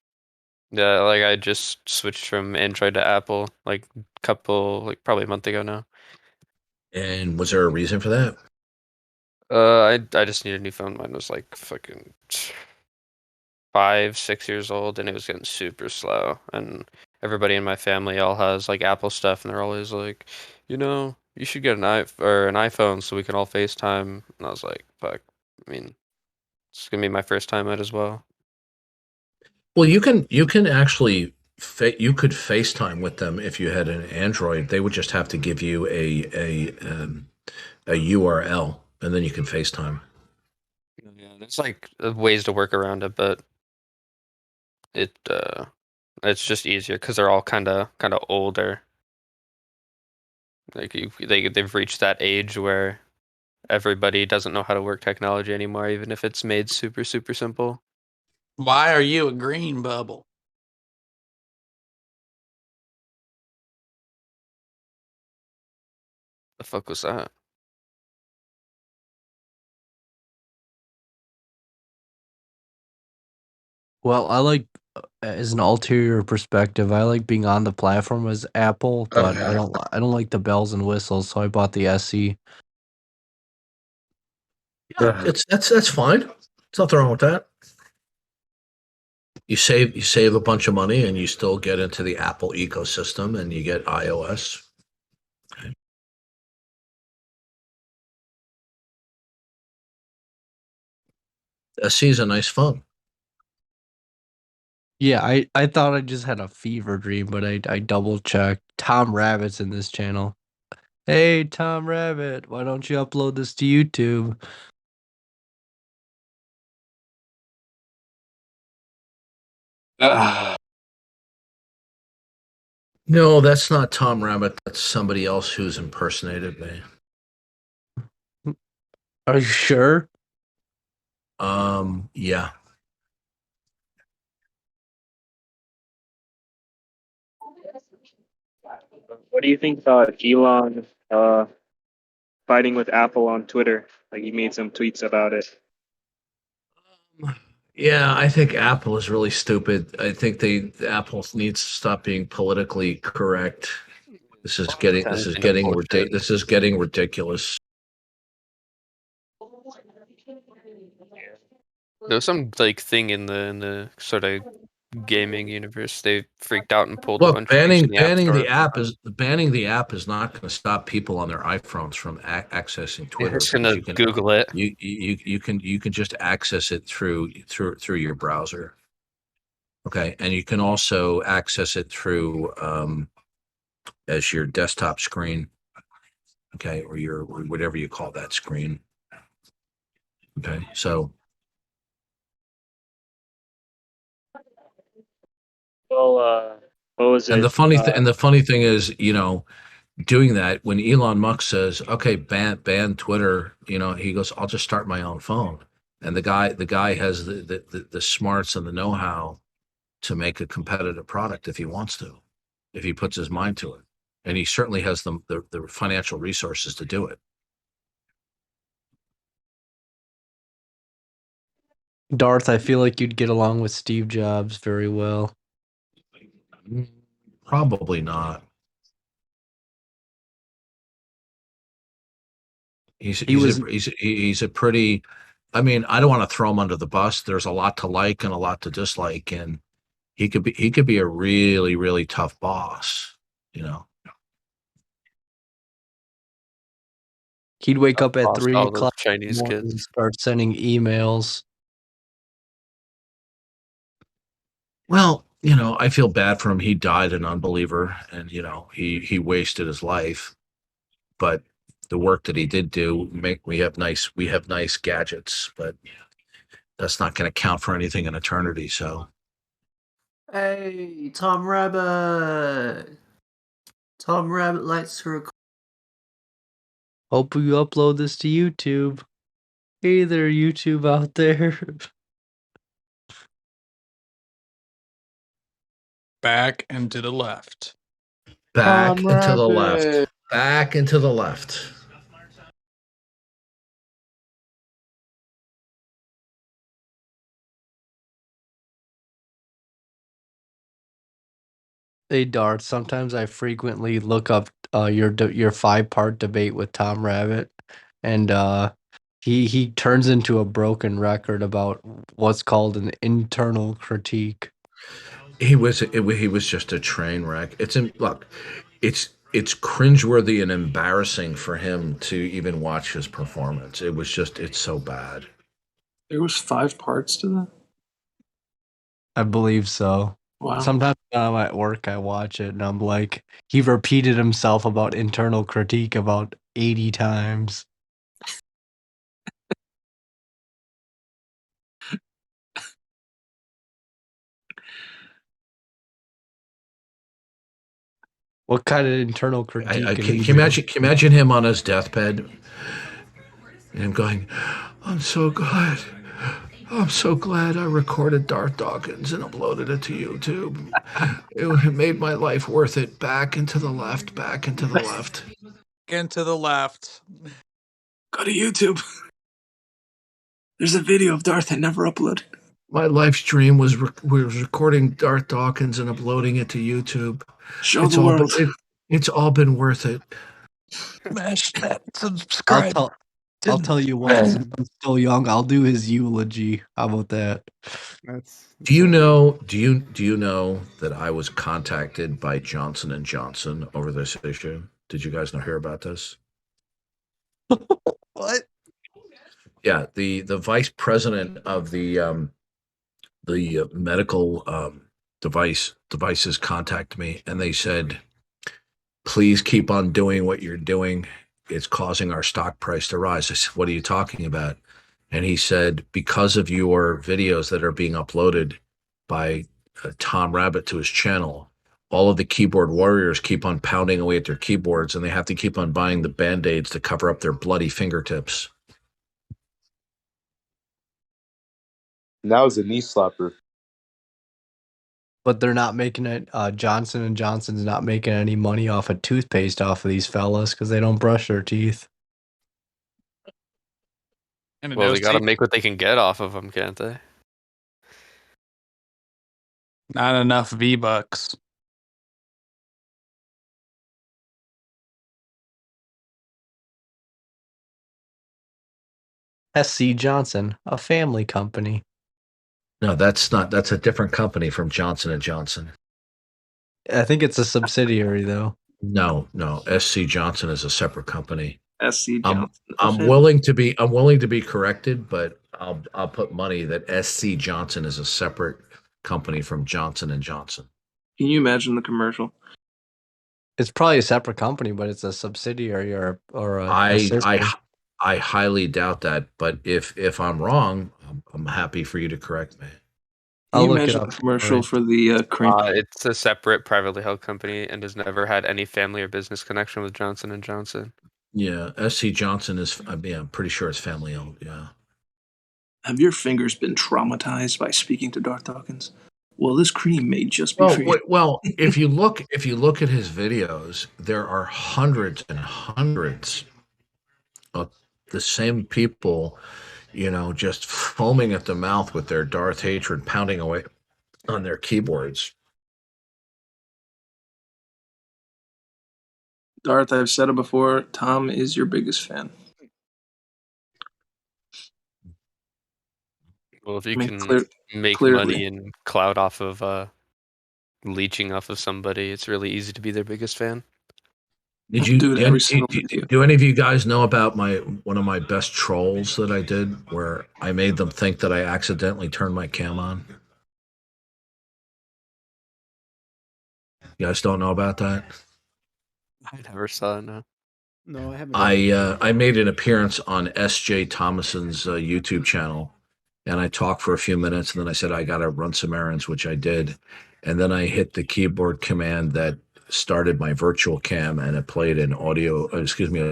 Yeah, like I just switched from Android to Apple probably a month ago now. And was there a reason for that? I just need a new phone. Mine was like fucking 5-6 years old, and it was getting super slow. And everybody in my family all has like Apple stuff, and they're always like, you should get an iPhone so we can all FaceTime. And I was like, fuck. I mean, it's gonna be my first time out as well. Well, you can actually you could FaceTime with them if you had an Android. They would just have to give you a URL, and then you can FaceTime. Yeah, there's like ways to work around it, but it's just easier because they're all kind of older. Like they've reached that age where everybody doesn't know how to work technology anymore, even if it's made super super simple. Why are you a green bubble? The fuck was that? Well, I like as an ulterior perspective, I like being on the platform as Apple, but I don't like the bells and whistles, so I bought the SE. Yeah, that's fine. There's nothing wrong with that. You save a bunch of money, and you still get into the Apple ecosystem, and you get iOS. Okay. SE is a nice phone. Yeah, I thought I just had a fever dream, but I double checked. Tom Rabbit's in this channel. Hey, Tom Rabbit, why don't you upload this to YouTube? No, that's not Tom Rabbit. That's somebody else who's impersonated me. Are you sure? Yeah. What do you think about Elon fighting with Apple on Twitter? Like he made some tweets about it. Yeah, I think Apple is really stupid. I think Apple needs to stop being politically correct. This is getting ridiculous. There's some like thing in the sort of gaming universe. They freaked out and pulled a Look, bunch of games from the App Store. banning the app is not going to stop people on their iPhones from accessing Twitter. It's gonna Google it. You can just access it through your browser. Okay, and you can also access it through as your desktop screen. Okay, or whatever you call that screen. Okay, so. Well, what was it? And the funny thing is, doing that when Elon Musk says, "Okay, ban Twitter," he goes, "I'll just start my own phone." And the guy has the smarts and the know-how to make a competitive product if he wants to, if he puts his mind to it. And he certainly has the financial resources to do it. Darth, I feel like you'd get along with Steve Jobs very well. Probably not. He's a pretty, I mean, I don't want to throw him under the bus. There's a lot to like and a lot to dislike, and he could be a really, really tough boss, you know. He'd wake up at Lost 3 all those o'clock in the Chinese morning and kids. start sending emails. Well, you know, I feel bad for him. He died an unbeliever, and you know, he wasted his life. But the work that he did do, we have nice gadgets, but that's not going to count for anything in eternity. So, Hey, Tom Rabbit! Tom Rabbit likes to record. Hope you upload this to YouTube. Hey there, YouTube out there. Back and to the left. back Tom and to the Rabbit. left, back and to the left. Hey Darth, sometimes I frequently look up your 5-part debate with Tom Rabbit, and he turns into a broken record about what's called an internal critique. He was just a train wreck. Look, it's cringeworthy and embarrassing for him to even watch his performance. It's so bad. There was 5 parts to that? I believe so. Wow. Sometimes when I'm at work, I watch it, and I'm like, he repeated himself about internal critique about 80 times. What kind of internal critique? Can you imagine him on his deathbed and him going, I'm so glad I recorded Darth Dawkins and uploaded it to YouTube. It made my life worth it. Back and to the left, back and to the left. And to the left. Go to YouTube. There's a video of Darth I never uploaded. My live stream was recording Darth Dawkins and uploading it to YouTube. Show the world. It's all been worth it. Smash that subscribe. I'll tell you what, since I'm still young, I'll do his eulogy. How about that? Do you know that I was contacted by Johnson & Johnson over this issue? Did you guys hear about this? What? Yeah, the vice president of the medical devices contacted me, and they said, please keep on doing what you're doing. It's causing our stock price to rise. I said, what are you talking about? And he said, because of your videos that are being uploaded by Tom Rabbit to his channel, all of the keyboard warriors keep on pounding away at their keyboards, and they have to keep on buying the Band-Aids to cover up their bloody fingertips. And that was a knee slapper. But they're not making it. Johnson & Johnson's not making any money off of toothpaste off of these fellas because they don't brush their teeth. And Well, they got to make what they can get off of them, can't they? Not enough V-Bucks. SC Johnson, a family company. No, that's a different company from Johnson & Johnson. I think it's a subsidiary, though. No, SC Johnson is a separate company. SC Johnson. I'm willing to be corrected, but I'll put money that SC Johnson is a separate company from Johnson & Johnson. Can you imagine the commercial? It's probably a separate company, but it's a subsidiary or a sister. I highly doubt that, but if I'm wrong, I'm happy for you to correct me. Can you imagine the commercial for the cream? It's a separate privately held company and has never had any family or business connection with Johnson & Johnson. Yeah, SC Johnson is, I'm pretty sure it's family owned, yeah. Have your fingers been traumatized by speaking to Darth Dawkins? Well, this cream may just be for you. Well, if you look at his videos, there are hundreds and hundreds of the same people, just foaming at the mouth with their Darth hatred, pounding away on their keyboards. Darth, I've said it before, Tom is your biggest fan. Well, if you I mean, can make clearly. money and clout off of leeching off of somebody, it's really easy to be their biggest fan. Did you do it every single video? Do any of you guys know about one of my best trolls that I did, where I made them think that I accidentally turned my cam on? You guys don't know about that? I never saw it. No. No, I haven't. I made an appearance on S.J. Thomason's YouTube channel, and I talked for a few minutes, and then I said I got to run some errands, which I did, and then I hit the keyboard command that started my virtual cam, and it played a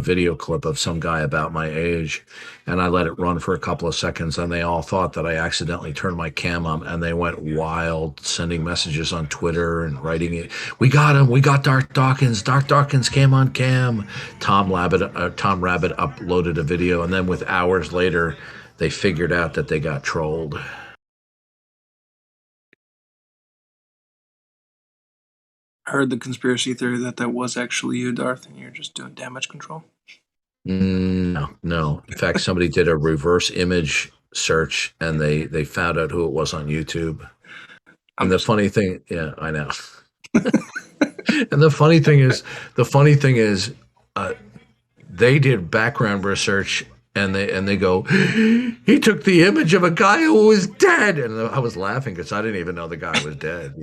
video clip of some guy about my age, and I let it run for a couple of seconds, and they all thought that I accidentally turned my cam on, and they went wild, sending messages on Twitter and writing it. We got him. We got Darth Dawkins. Darth Dawkins came on cam. Tom Rabbit uploaded a video, and then with hours later, they figured out that they got trolled. I heard the conspiracy theory that was actually you, Darth, and you're just doing damage control. No. In fact, somebody did a reverse image search, and they found out who it was on YouTube. And the funny thing, yeah, I know. And the funny thing is, they did background research, and they go, he took the image of a guy who was dead, and I was laughing because I didn't even know the guy was dead.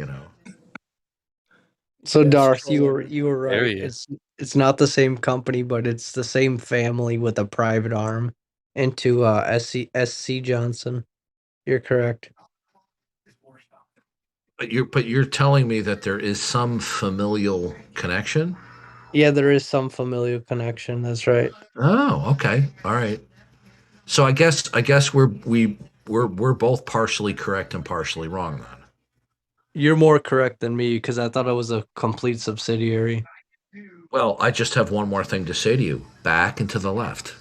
So Darth, you were right. Area. It's not the same company, but it's the same family with a private arm into SC Johnson. You're correct. But you're telling me that there is some familial connection? Yeah, there is some familial connection. That's right. Oh, okay, all right. So I guess we're both partially correct and partially wrong then. You're more correct than me because I thought it was a complete subsidiary. Well, I just have one more thing to say to you. Back and to the left.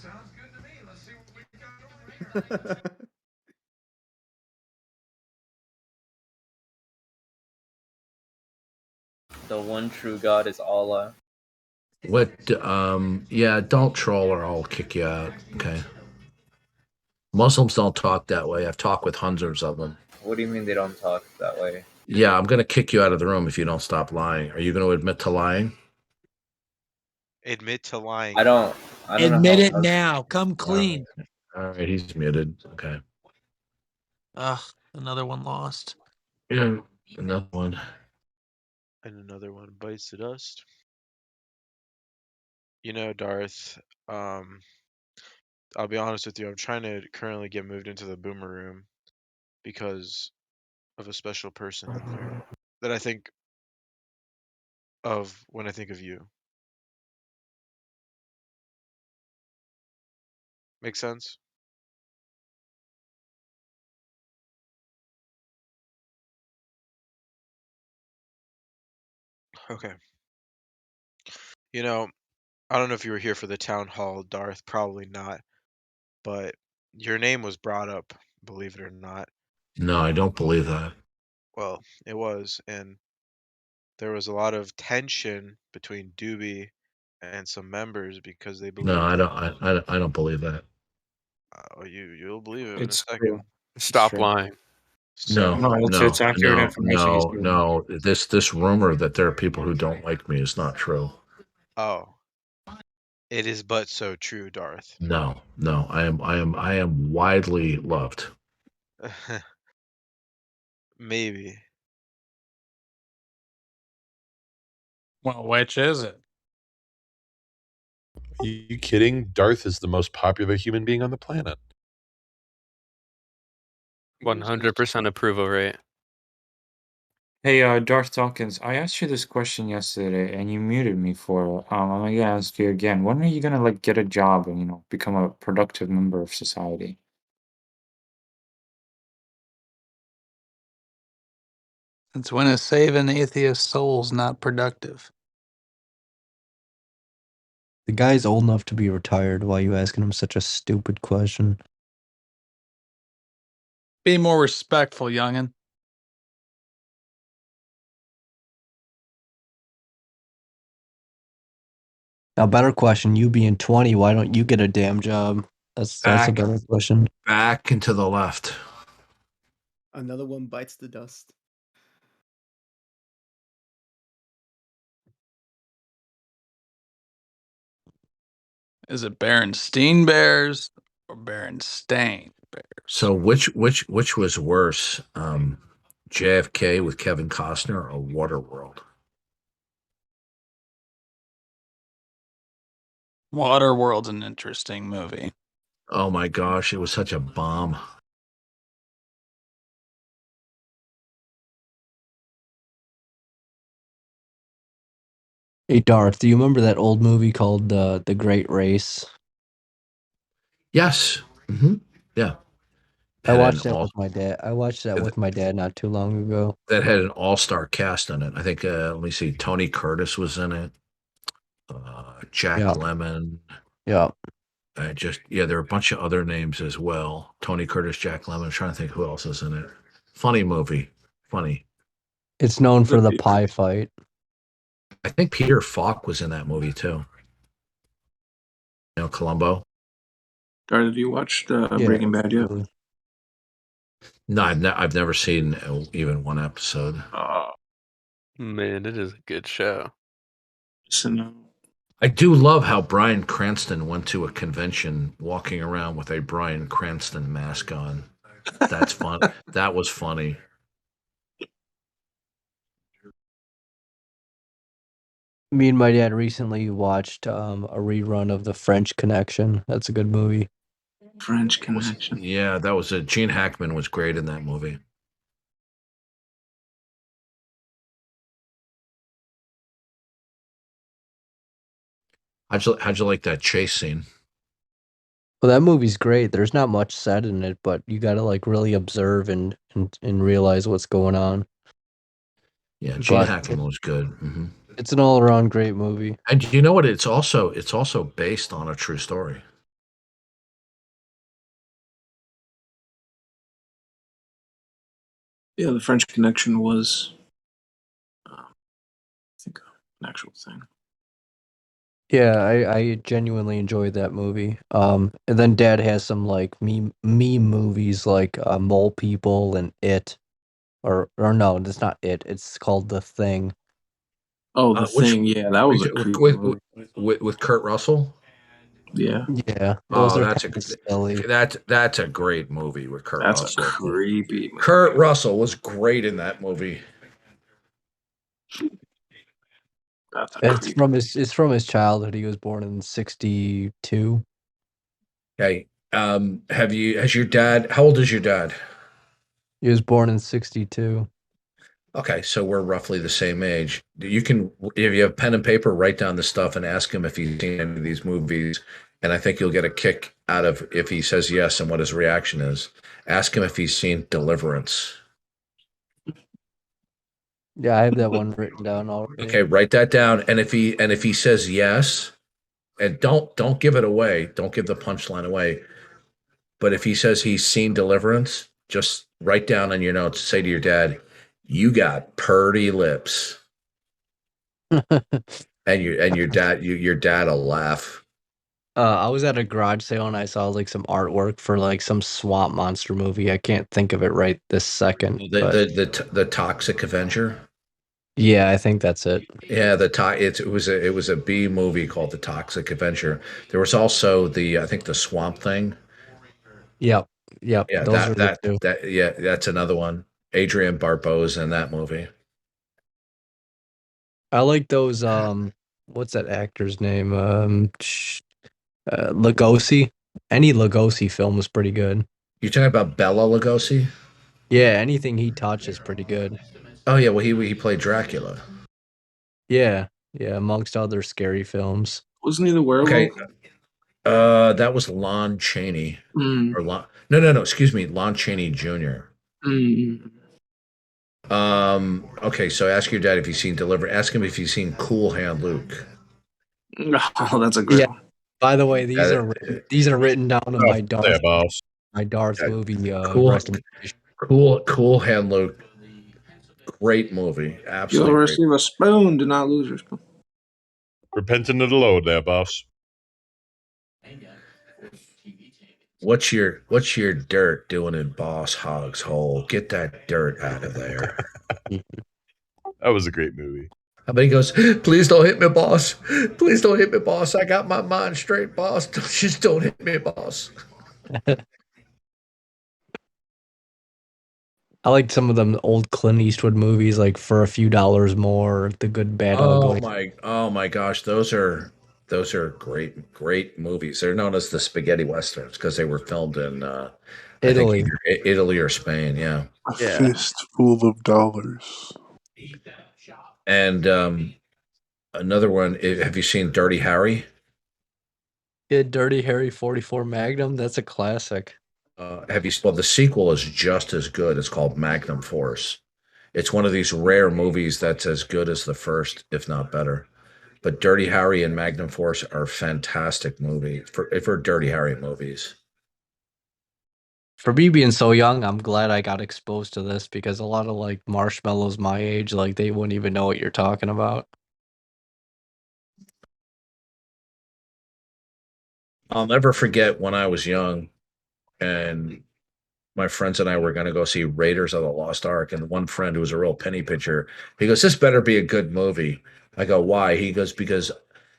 The one true God is Allah. What? Yeah, don't troll or I'll kick you out. Okay. Muslims don't talk that way. I've talked with hundreds of them. What do you mean they don't talk that way? Yeah, I'm going to kick you out of the room if you don't stop lying. Are you going to admit to lying? Admit to lying. I don't Admit know it now. Come clean. All right, he's muted. Okay. Ugh, another one lost. Yeah, another one. And another one bites the dust. Darth, I'll be honest with you, I'm trying to currently get moved into the boomer room because of a special person in there that I think of when I think of you. Make sense? Okay. I don't know if you were here for the town hall, Darth, probably not, but your name was brought up, believe it or not. No, I don't believe that. Well, it was, and there was a lot of tension between Doobie and some members because they believe. No, I don't believe that. You'll believe it It's in a true. second. Stop lying. It's accurate information. He's giving. No. This rumor that there are people who don't like me is not true. Oh, it is but so true, Darth. No. I am widely loved. Maybe. Well, which is it? Are you kidding? Darth is the most popular human being on the planet. 100% approval rate. Hey, Darth Dawkins, I asked you this question yesterday and you muted me for it. I'm gonna ask you again. When are you gonna get a job and become a productive member of society? It's when a saving atheist soul's not productive. The guy's old enough to be retired. Why are you asking him such a stupid question? Be more respectful, youngin. Now, better question. You being 20, why don't you get a damn job? That's a better question. Back and to the left. Another one bites the dust. Is it Berenstein Bears or Berenstain Bears? So which was worse, JFK with Kevin Costner or Waterworld? Waterworld's an interesting movie. Oh my gosh, it was such a bomb. Hey, Darth, do you remember that old movie called The Great Race? Yes. Yeah. I watched that with my dad. I watched that with my dad not too long ago. That had an all-star cast in it. I think, let me see, Tony Curtis was in it. Jack Lemmon. Yeah. There are a bunch of other names as well. Tony Curtis, Jack Lemmon. I'm trying to think who else is in it. Funny movie. Funny. It's known for the pie fight. I think Peter Falk was in that movie too. You know, Columbo. Darth, have you watched Breaking Bad yet? No, I've never seen even one episode. Oh man, it is a good show. I do love how Bryan Cranston went to a convention walking around with a Bryan Cranston mask on. That's fun. That was funny. Me and my dad recently watched a rerun of The French Connection. That's a good movie. French Connection. Yeah, that was it. Gene Hackman was great in that movie. How'd you like that chase scene? Well, that movie's great. There's not much said in it, but you got to like really observe and realize what's going on. Yeah, Gene Hackman was good. It's an all-around great movie. And you know what? It's also based on a true story. Yeah, The French Connection was, I think, an actual thing. Yeah, I genuinely enjoyed that movie. And then Dad has some like meme movies like Mole People and It, or no, it's not It. It's called The Thing. Oh, The Thing. Yeah, that was a creepy movie. With Kurt Russell. Yeah. Yeah. Oh, that's a great movie with Kurt Russell. That's a creepy movie. Kurt Russell was great in that movie. It's from his childhood. He was born in 1962. Okay. Has your dad, how old is your dad? He was born in 1962. Okay, so we're roughly the same age. You can, if you have pen and paper, write down the stuff and ask him if he's seen any of these movies. And I think you'll get a kick out of if he says yes and what his reaction is. Ask him if he's seen Deliverance. Yeah, I have that one written down already. Okay, write that down. And if he says yes, and don't give it away, don't give the punchline away. But if he says he's seen Deliverance, just write down on your notes, say to your dad, "You got purty lips." and your dad will laugh. I was at a garage sale and I saw like some artwork for like some swamp monster movie. I can't think of it right this second. The Toxic Avenger. Yeah, I think that's it. Yeah, it was a B movie called The Toxic Avenger. There was also I think the Swamp Thing. Yep. Yeah, those are the two. That's another one. Adrian Barbeau's in that movie. I like those. What's that actor's name? Lugosi. Any Lugosi film is pretty good. You're talking about Bela Lugosi? Yeah, anything he touches pretty good. Oh yeah, well he played Dracula. Yeah, amongst other scary films. Wasn't he the werewolf? Okay, that was Lon Chaney. No, excuse me, Lon Chaney Jr. Okay, so ask your dad if he's seen Deliver. Ask him if he's seen Cool Hand Luke. Oh, that's a great one. By the way, these are written down in my Darth boss. movie Cool, recommendation. cool Hand Luke. Great movie. You'll Absolutely great. receive a spoon. Do not lose your spoon. Repenting of the load there, boss. What's your dirt doing in Boss Hogg's hole? Get that dirt out of there. That was a great movie. But he goes, please don't hit me, boss. Please don't hit me, boss. I got my mind straight, boss. Just don't hit me, boss. I like some of them old Clint Eastwood movies, like For a Few Dollars More, The Good, Bad, Ugly. Oh my gosh, those are great movies. They're known as the spaghetti westerns because they were filmed in Italy. I think either Italy or Spain. Yeah. A fistful of dollars. And another one. Have you seen Dirty Harry? Yeah, Dirty Harry 44 Magnum. That's a classic. Have you? Well, the sequel is just as good. It's called Magnum Force. It's one of these rare movies that's as good as the first, if not better. But Dirty Harry and Magnum Force are fantastic movies for Dirty Harry movies. For me being so young, I'm glad I got exposed to this because a lot of like marshmallows my age, like they wouldn't even know what you're talking about. I'll never forget when I was young and my friends and I were going to go see Raiders of the Lost Ark. And one friend who was a real penny pitcher, he goes, this better be a good movie. I go, why? He goes, because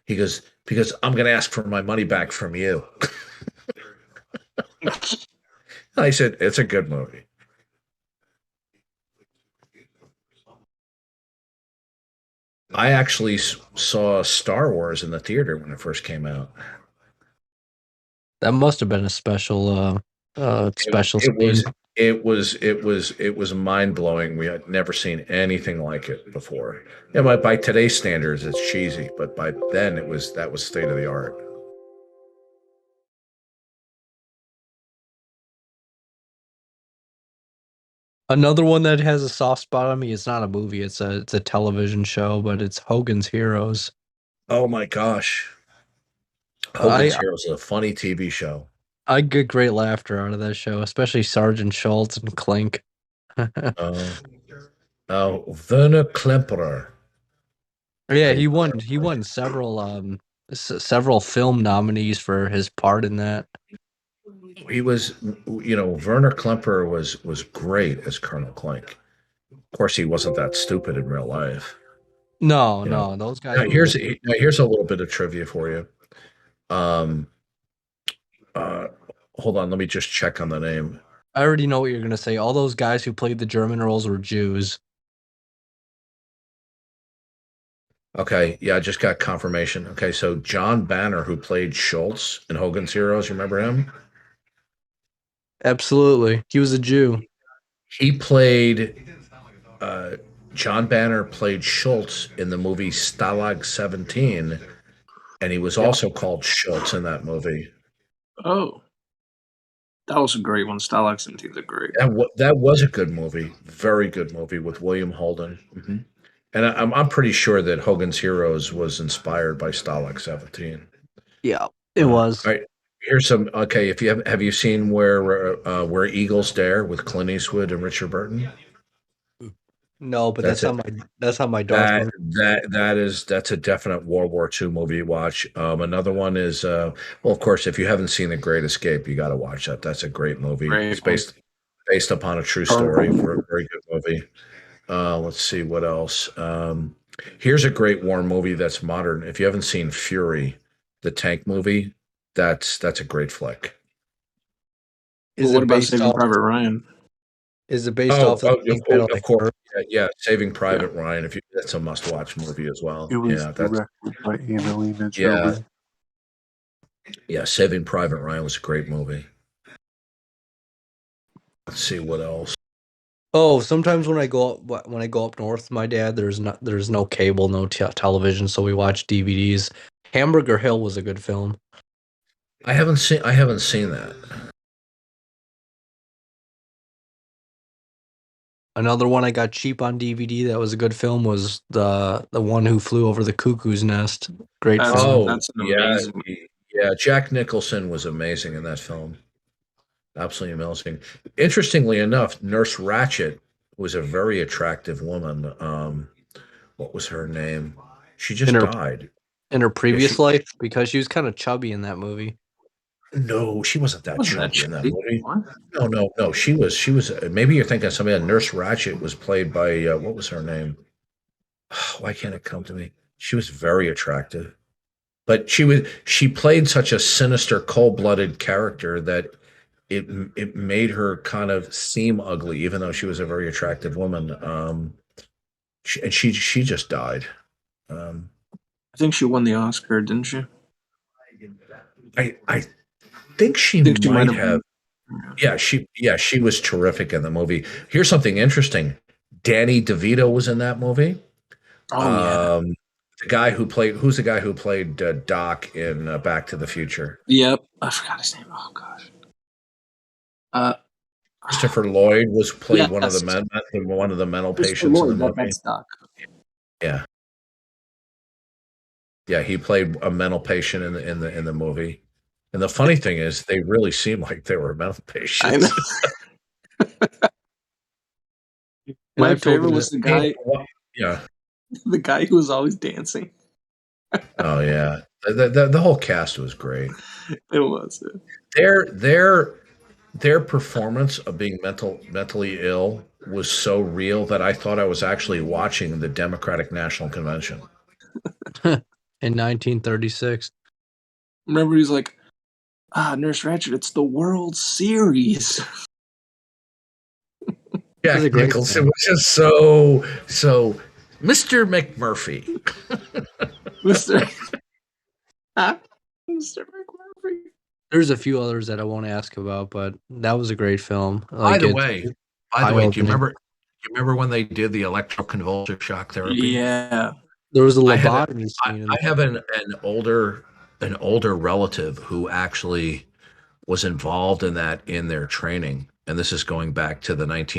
I'm going to ask for my money back from you. I said, it's a good movie. I actually saw Star Wars in the theater when it first came out. That must have been a special special It was mind blowing. We had never seen anything like it before. Yeah, by today's standards, it's cheesy, but by then that was state of the art. Another one that has a soft spot on me. It's not a movie. It's a television show, but it's Hogan's Heroes. Oh my gosh, Hogan's Heroes is a funny TV show. I get great laughter out of that show, especially Sergeant Schultz and Clink. Werner Klemperer. Yeah, he won several film nominees for his part in that. He was, Werner Klemperer was great as Colonel Clink. Of course, he wasn't that stupid in real life. No, those guys. Here's a little bit of trivia for you. Hold on, let me just check on the name. I already know what you're gonna say. All those guys who played the German roles were Jews. Okay, yeah, I just got confirmation. Okay, so John Banner, who played Schultz in Hogan's Heroes, you remember him? Absolutely, he was a Jew. He played. John Banner played Schultz in the movie Stalag 17, and he was also called Schultz in that movie. Oh, that was a great one. Stalag 17 is a great. That was a good movie, very good movie with William Holden. Mm-hmm. And I'm pretty sure that Hogan's Heroes was inspired by Stalag 17. Yeah, it was. All right, here's some. Okay, if you have you seen Where Eagles Dare with Clint Eastwood and Richard Burton? No, but that's how my daughter. That's a definite World War II movie to watch. Another one is well, of course, if you haven't seen The Great Escape, you got to watch that. That's a great movie. It's based upon a true story for a very good movie. Let's see what else. Here's a great war movie that's modern. If you haven't seen Fury, the tank movie, that's a great flick. What about Saving Private Ryan? Is it based off of course, yeah, Saving Private Ryan. That's a must-watch movie as well. It was directed by Angelina Yeah, Jolie. Saving Private Ryan was a great movie. Let's see what else. Oh, sometimes when I go up north with my dad, there's no cable, no television, so we watch DVDs. Hamburger Hill was a good film. I haven't seen that. Another one I got cheap on DVD that was a good film was the one who flew over the cuckoo's nest. Great film. That's an yeah, amazing. yeah. Jack Nicholson was amazing in that film. Absolutely amazing. Interestingly enough, Nurse Ratched was a very attractive woman. What was her name? She just died. In her previous she- life, because she was kind of chubby in that movie. No, she wasn't that Wasn't that chubby in that chubby? movie. What? No. She was. Maybe you're thinking of somebody else. Nurse Ratched was played by what was her name? Why can't it come to me? She was very attractive, but she played such a sinister, cold-blooded character that it made her kind of seem ugly, even though she was a very attractive woman. She just died. I think she won the Oscar, didn't she? I think she might have. Yeah, she was terrific in the movie. Here's something interesting. Danny DeVito was in that movie. Oh yeah. Who's the guy who played Doc in Back to the Future? Yep, I forgot his name. Oh gosh. Christopher Lloyd played one of Yes. the mental Christopher patients in the Lloyd, movie. that's Doc. Yeah. Yeah, he played a mental patient in the movie. And the funny thing is, they really seem like they were mental patients. I know. My favorite was the guy. Yeah. The guy who was always dancing. Oh yeah, the whole cast was great. It was. Yeah. Their performance of being mentally ill was so real that I thought I was actually watching the Democratic National Convention in 1936. Remember, he's like, Nurse Ratched, it's the World Series. Jack Nicholson was just so Mr. McMurphy. Mr. McMurphy. There's a few others that I won't ask about, but that was a great film. By the way, do you remember when they did the electroconvulsive shock therapy? Yeah. There was a lobotomy scene. I have an older relative who actually was involved in that in their training, and this is going back to the maybe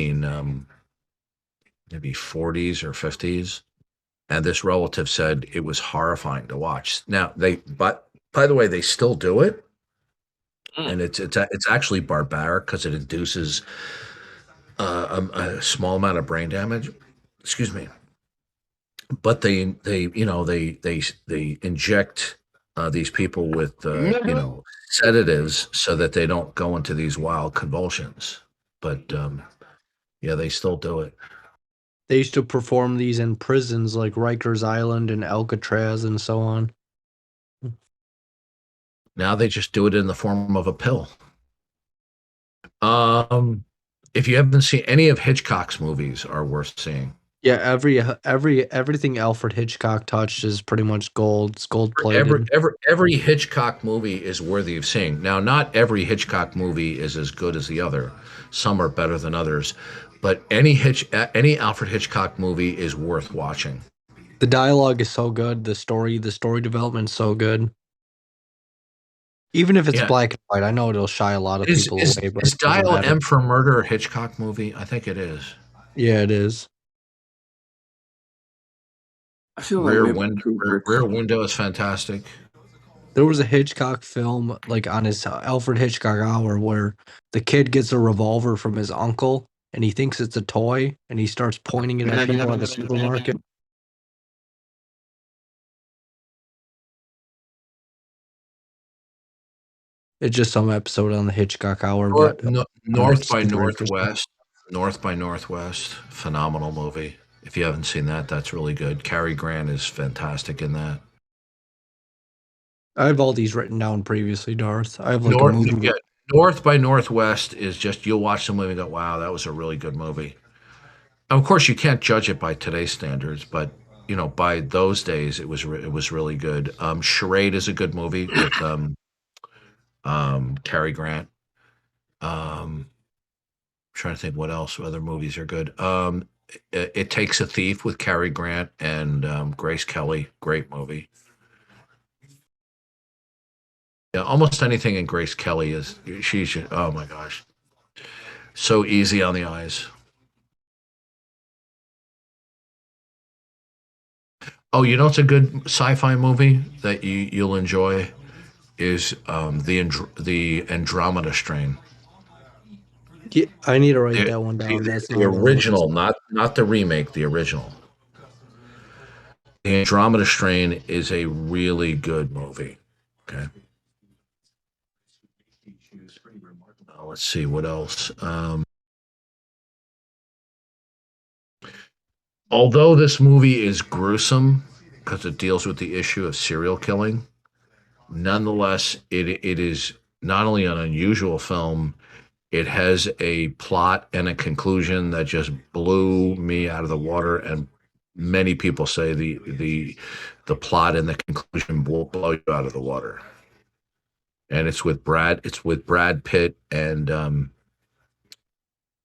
40s or 50s. And this relative said it was horrifying to watch. Now but by the way, they still do it, and it's actually barbaric because it induces a small amount of brain damage. Excuse me. But they inject these people with sedatives so that they don't go into these wild convulsions. But yeah, they still do it. They used to perform these in prisons like Rikers Island and Alcatraz and so on. Now they just do it in the form of a pill. If you haven't seen any of Hitchcock's movies, are worth seeing. Yeah, everything Alfred Hitchcock touched is pretty much gold. It's gold plated. Every Hitchcock movie is worthy of seeing. Now, not every Hitchcock movie is as good as the other. Some are better than others, but any Alfred Hitchcock movie is worth watching. The dialogue is so good. The story development is so good. Even if it's black and white, I know it'll shy a lot of people away. But is Dial M for Murder a Hitchcock movie? I think it is. Yeah, it is. I feel Rear Window is fantastic. There was a Hitchcock film, like on his Alfred Hitchcock Hour, where the kid gets a revolver from his uncle, and he thinks it's a toy, and he starts pointing it at people in the supermarket. It's just some episode on the Hitchcock Hour. North by Northwest, phenomenal movie. If you haven't seen that, that's really good. Cary Grant is fantastic in that. I have all these written down previously, Darth. I have like a movie. North by Northwest is just, you'll watch the movie and go, wow, that was a really good movie. Of course, you can't judge it by today's standards, but by those days, it was really good. Charade is a good movie with Cary Grant. Trying to think what else other movies are good. It Takes a Thief with Cary Grant and Grace Kelly, great movie. Yeah, almost anything in Grace Kelly she's oh my gosh, so easy on the eyes. Oh, you know, it's a good sci-fi movie that you'll enjoy is the Andromeda Strain. Yeah, I need to write The, that one down. That's the not on the list. original, not the remake, the original. The Andromeda Strain is a really good movie. Okay. Let's see what else. Although this movie is gruesome because it deals with the issue of serial killing, nonetheless, it is not only an unusual film, it has a plot and a conclusion that just blew me out of the water. And many people say the plot and the conclusion will blow you out of the water. And it's with Brad Pitt and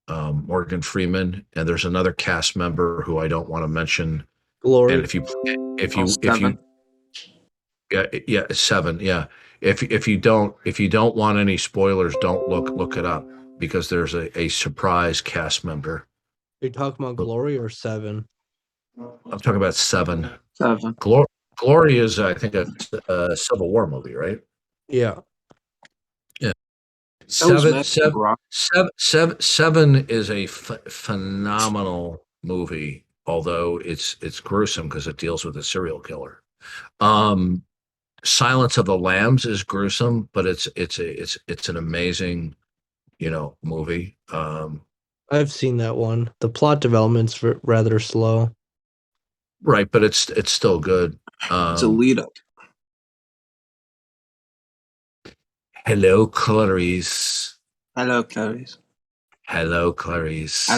Morgan Freeman, and there's another cast member who I don't want to mention. Glory. And if you yeah, seven, yeah. If you don't want any spoilers, don't look it up because there's a surprise cast member. Are you talking about Glory or Seven? I'm talking about seven. Seven. Glory is, I think, a Civil War movie, right? Yeah. Yeah. That was Seven is a phenomenal movie, although it's gruesome because it deals with a serial killer. Silence of the Lambs is gruesome, but it's an amazing, movie. I've seen that one. The plot development's rather slow. Right, but it's still good. It's a lead up. Hello, Clarice. Hello, Clarice. Hello, Clarice.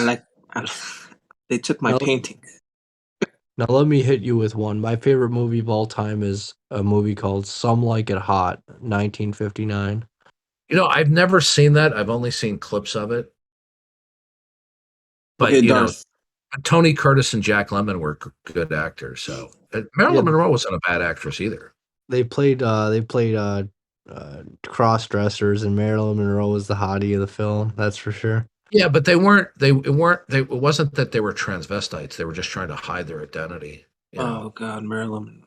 They took my painting. Now let me hit you with one. My favorite movie of all time is a movie called Some Like It Hot, 1959. I've never seen that. I've only seen clips of it. But Okay, Darth. Tony Curtis and Jack Lemmon were good actors. So Marilyn Monroe wasn't a bad actress either. They played cross dressers, and Marilyn Monroe was the hottie of the film. That's for sure. Yeah, but it wasn't that they were transvestites. They were just trying to hide their identity. Oh God, Marilyn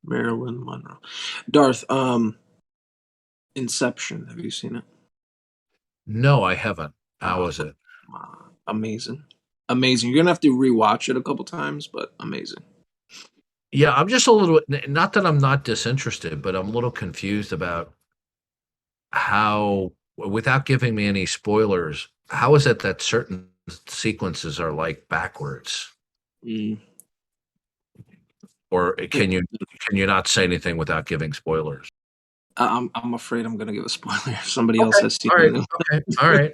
Monroe. Darth, Inception. Have you seen it? No, I haven't. How was it? Amazing. You're gonna have to rewatch it a couple times, but amazing. Yeah, I'm just a little, not that I'm not disinterested, but I'm a little confused about how, without giving me any spoilers, how is it that certain sequences are like backwards? Or can you not say anything without giving spoilers? I'm afraid I'm gonna give a spoiler if somebody else has seen it. All right.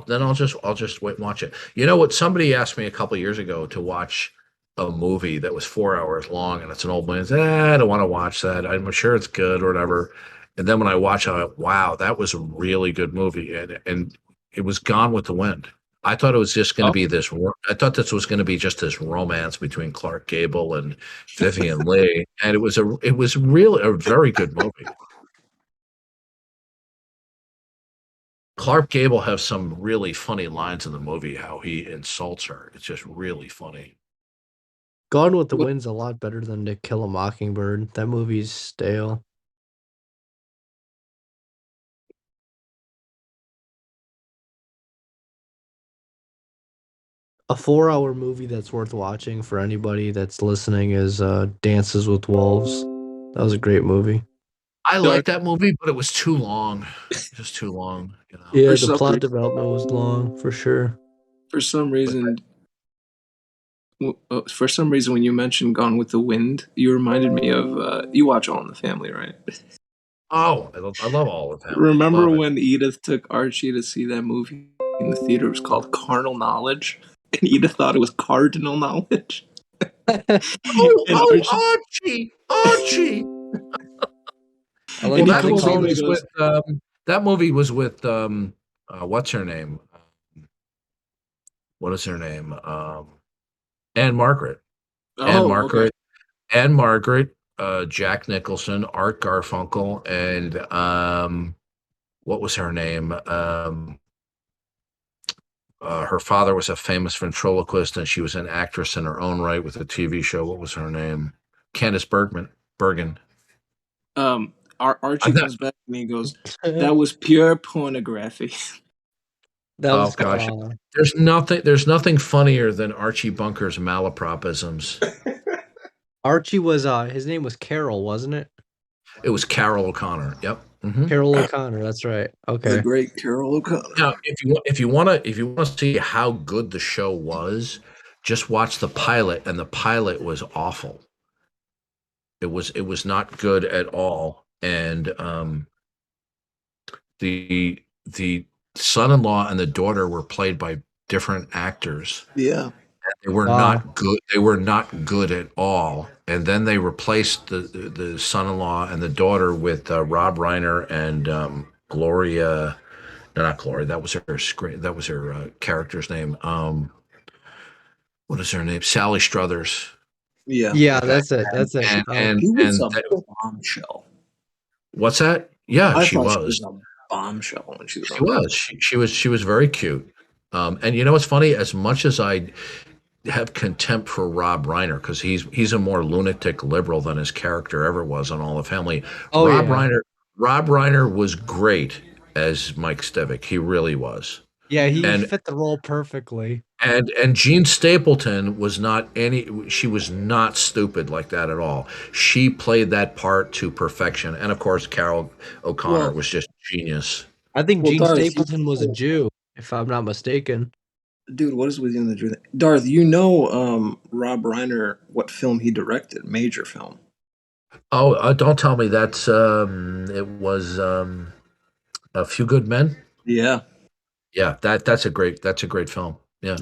Then I'll just wait and watch it. You know what? Somebody asked me a couple of years ago to watch a movie that was 4 hours long, and it's an old man. I don't want to watch that. I'm sure it's good or whatever. And then when I watch it, I went, wow, that was a really good movie, and it was Gone with the Wind. I thought it was just going to be this. I thought this was going to be just this romance between Clark Gable and Vivian Leigh, and it was really a very good movie. Clark Gable has some really funny lines in the movie, how he insults her. It's just really funny. Gone with the Wind's a lot better than To Kill a Mockingbird. That movie's stale. A 4-hour movie that's worth watching for anybody that's listening is Dances with Wolves. That was a great movie. I like that movie, but it was too long. Just too long. Yeah, the plot development was long for sure. For some reason, when you mentioned Gone with the Wind, you reminded me of you watch All in the Family, right? Oh, I love All in the Family. Remember when Edith took Archie to see that movie in the theater? It was called Carnal Knowledge, and Edith thought it was Cardinal Knowledge. Archie! That movie was with what's her name? What is her name? Anne Margaret. Anne Margaret, Jack Nicholson, Art Garfunkel, and what was her name? her father was a famous ventriloquist, and she was an actress in her own right with a TV show. What was her name? Candice Bergen. Archie comes back and he goes, "That was pure pornography." That Oh was gosh, there's nothing funnier than Archie Bunker's malapropisms. Archie was his name was Carol, wasn't it? It was Carol O'Connor. Yep. Carol O'Connor. That's right. The Okay. great Carol O'Connor. Now, if you want to see how good the show was, just watch the pilot, and the pilot was awful. It was not good at all, and the son-in-law and the daughter were played by different actors. Yeah. They were not good. They were not good at all. And then they replaced the son-in-law and the daughter with Rob Reiner and Gloria. No, not Gloria. That was her screen. That was her character's name. What is her name? Sally Struthers. Yeah. Yeah, that's it. That's it. He was a bombshell. What's that? Yeah, she was. She was a bombshell when she was. She was. She was very cute. And you know what's funny? As much as I have contempt for Rob Reiner, because he's a more lunatic liberal than his character ever was on All the Family. Oh, Rob Reiner was great as Mike Stevick. He really was. Yeah, he fit the role perfectly. And Jean Stapleton was she was not stupid like that at all. She played that part to perfection. And of course, Carol O'Connor was just genius. I think Jean Stapleton was a Jew, if I'm not mistaken. Dude, what is with you in the Jew thing? Darth, you know Rob Reiner, what film he directed, major film. Oh, don't tell me that's it was A Few Good Men. Yeah. Yeah, that's a great film. Yeah.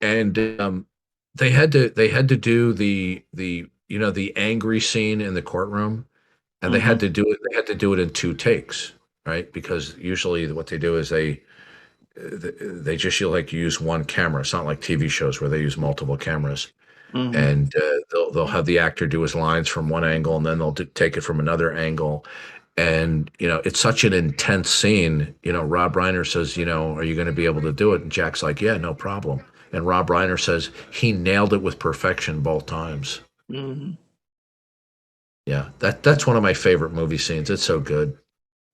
And they had to do the angry scene in the courtroom, and they had to do it in 2 takes, right? Because usually what they do is they just use one camera. It's not like TV shows where they use multiple cameras. And they'll have the actor do his lines from one angle, and then they'll take it from another angle. And, it's such an intense scene. Rob Reiner says, are you going to be able to do it? And Jack's like, yeah, no problem. And Rob Reiner says he nailed it with perfection both times. Yeah, that's one of my favorite movie scenes. It's so good.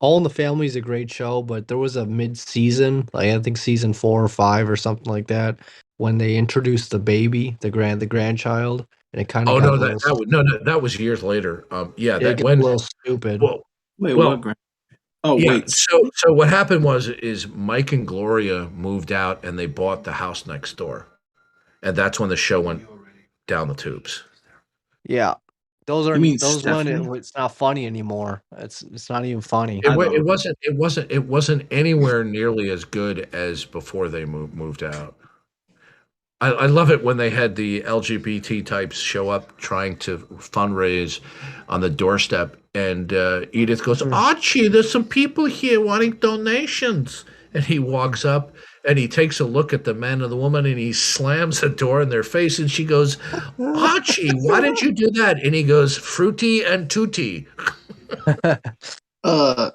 All in the Family is a great show, but there was a mid-season, like I think season 4 or 5 or something like that, when they introduced the baby, the grandchild, and it kind of that was years later. Yeah, that went a little stupid. Wait. So what happened is Mike and Gloria moved out and they bought the house next door, and that's when the show went down the tubes. Yeah, it's not funny anymore. It's not even funny. It wasn't anywhere nearly as good as before they moved out. I love it when they had the LGBT types show up trying to fundraise on the doorstep, and Edith goes, Archie, there's some people here wanting donations. And he walks up, and he takes a look at the man and the woman, and he slams the door in their face, and she goes, Archie, why did you do that? And he goes, fruity and tutti.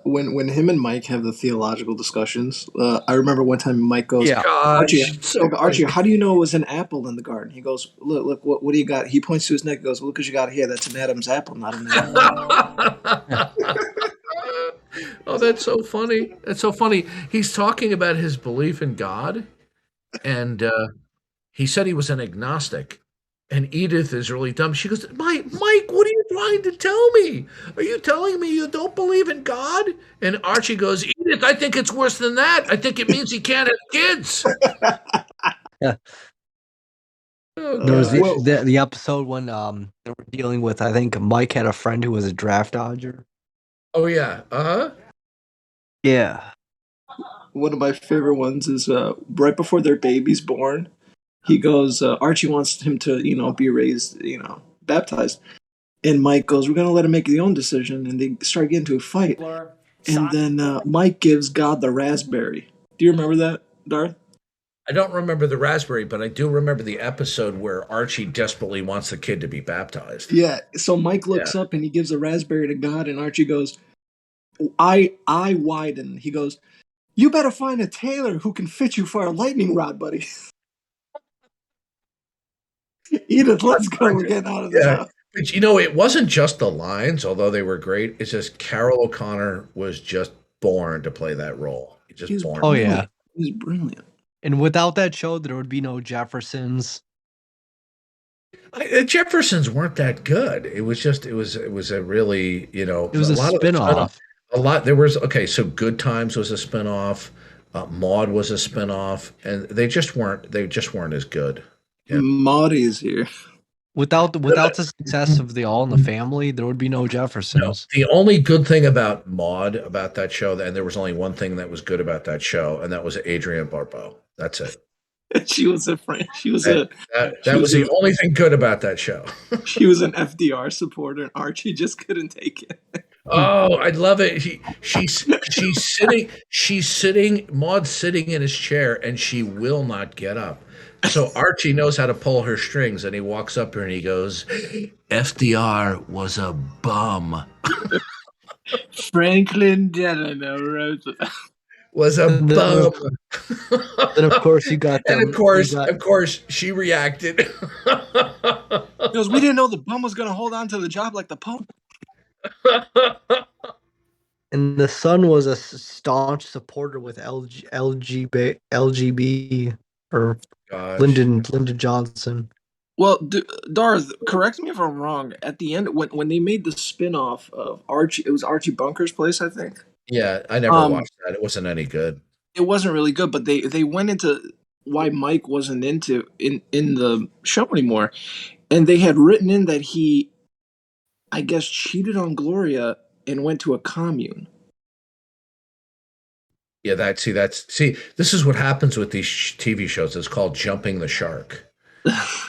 When him and Mike have the theological discussions, I remember one time Mike goes, Archie, how do you know it was an apple in the garden? He goes, look, what do you got? He points to his neck and goes, look what you got here. That's an Adam's apple, not an apple. Oh, that's so funny. That's so funny. He's talking about his belief in God, and he said he was an agnostic. And Edith is really dumb. She goes, Mike, what are you trying to tell me? Are you telling me you don't believe in God? And Archie goes, Edith, I think it's worse than that. I think it means he can't have kids. Yeah. There was the episode when they were dealing with, I think Mike had a friend who was a draft dodger. Oh, yeah. Uh-huh. Yeah. One of my favorite ones is right before their baby's born. He goes, Archie wants him to, be raised, baptized. And Mike goes, we're going to let him make his own decision. And they start getting into a fight. And then Mike gives God the raspberry. Do you remember that, Darth? I don't remember the raspberry, but I do remember the episode where Archie desperately wants the kid to be baptized. Yeah. So Mike looks up and he gives a raspberry to God. And Archie goes, I widen. He goes, You better find a tailor who can fit you for a lightning rod, buddy. Edith, let's go. We're getting out of this Yeah, house. but it wasn't just the lines, although they were great. It's just Carol O'Connor was just born to play that role. Just born. Oh yeah, he's brilliant. And without that show, there would be no Jeffersons. The Jeffersons weren't that good. It was a really It was a lot of spin-off. a lot. There was so Good Times was a spinoff. Maud was a spinoff, and they just weren't as good. Yeah. Maudie is here. Without the success of the All in the Family, there would be no Jeffersons. No, the only good thing about Maud, about that show, and there was only one thing that was good about that show, and that was Adrienne Barbeau. That's it. She was a friend. That was the only thing good about that show. She was an FDR supporter, and Archie just couldn't take it. Oh, I love it. She's sitting. Maud's sitting in his chair, and she will not get up. So Archie knows how to pull her strings, and he walks up here and he goes, "FDR was a bum." Franklin Delano Roosevelt was a bum. And of course you got them. And of course, she reacted. He goes, "We didn't know the bum was going to hold on to the job like the Pope." And the son was a staunch supporter with LGB or Lyndon Johnson. Well, Darth, correct me if I'm wrong. At the end, when they made the spin-off of Archie, it was Archie Bunker's Place, I think. Yeah, I never watched that. It wasn't any good. It wasn't really good, but they went into why Mike wasn't in the show anymore, and they had written in that he, I guess, cheated on Gloria and went to a commune. Yeah, this is what happens with these TV shows. It's called jumping the shark.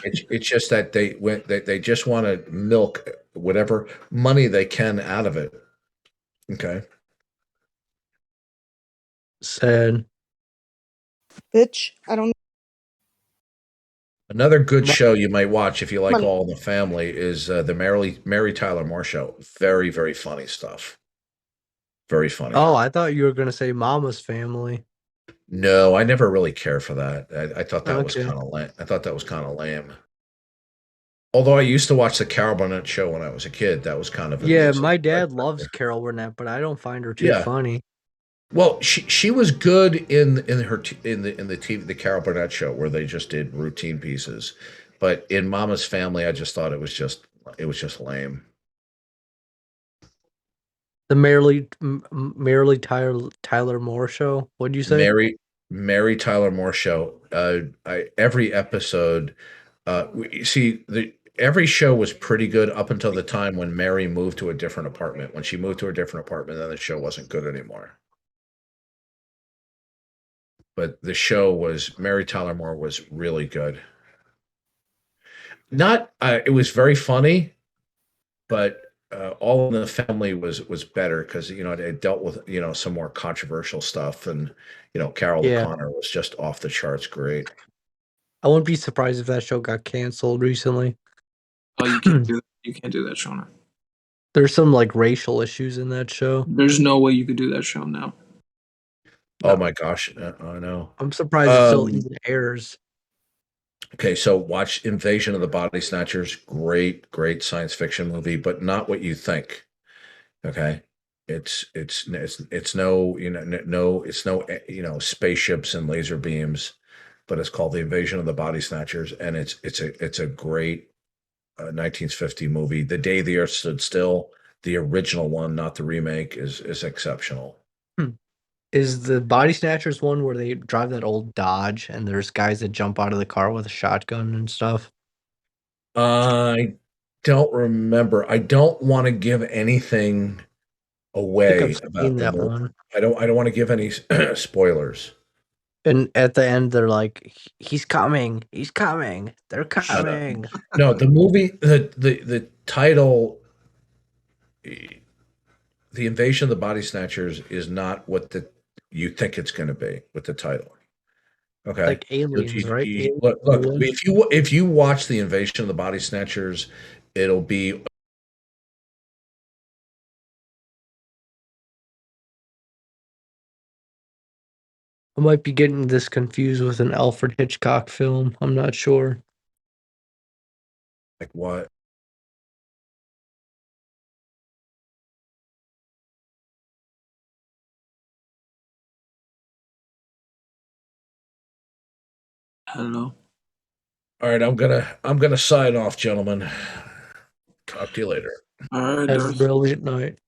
It's just that they just want to milk whatever money they can out of it. Okay. Sad. Bitch, I don't. Another good show you might watch if you like All in the Family is the Mary Tyler Moore Show. Very, very funny stuff. Very funny. Oh, I thought you were going to say Mama's Family. No, I never really cared for that. I thought that was Okay. kind of lame. I thought that was kind of lame. Although I used to watch the Carol Burnett Show when I was a kid. That was kind of amusing. My dad loves Carol Burnett, but I don't find her too funny. Well, she was good in the TV, the Carol Burnett Show, where they just did routine pieces, but in Mama's Family, I just thought it was just lame. The Mary Tyler Moore Show. What did you say? Mary Tyler Moore Show. Every episode, every show was pretty good up until the time when Mary moved to a different apartment. When she moved to a different apartment, then the show wasn't good anymore. But the show Mary Tyler Moore was really good. It was very funny, but All in the Family was better because it dealt with some more controversial stuff, and Carol O'Connor was just off the charts great. I wouldn't be surprised if that show got canceled recently. Oh, you can't do that. You can't do that, Shona. There's some racial issues in that show. There's no way you could do that show now. Oh my gosh, I know. I'm surprised it still even airs. Okay, so watch Invasion of the Body Snatchers. Great science fiction movie, but not what you think. Okay, it's no spaceships and laser beams, but it's called The Invasion of the Body Snatchers, and it's a great 1950 movie. The Day the Earth Stood Still, the original one, not the remake, is exceptional. Is the Body Snatchers one where they drive that old Dodge and there's guys that jump out of the car with a shotgun and stuff? I don't remember. I don't want to give anything away about that one. I don't want to give any spoilers. And at the end, they're like, "He's coming! He's coming! They're coming!" No, the movie, the title, The Invasion of the Body Snatchers, is not what you think it's going to be with the title. Okay, like aliens, right? Look, if you watch The Invasion of the Body Snatchers, it'll be might be getting this confused with an Alfred Hitchcock film. I'm not sure. Like what? Hello. All right, I'm gonna sign off, gentlemen. Talk to you later. All right, Have a Darth. brilliant night.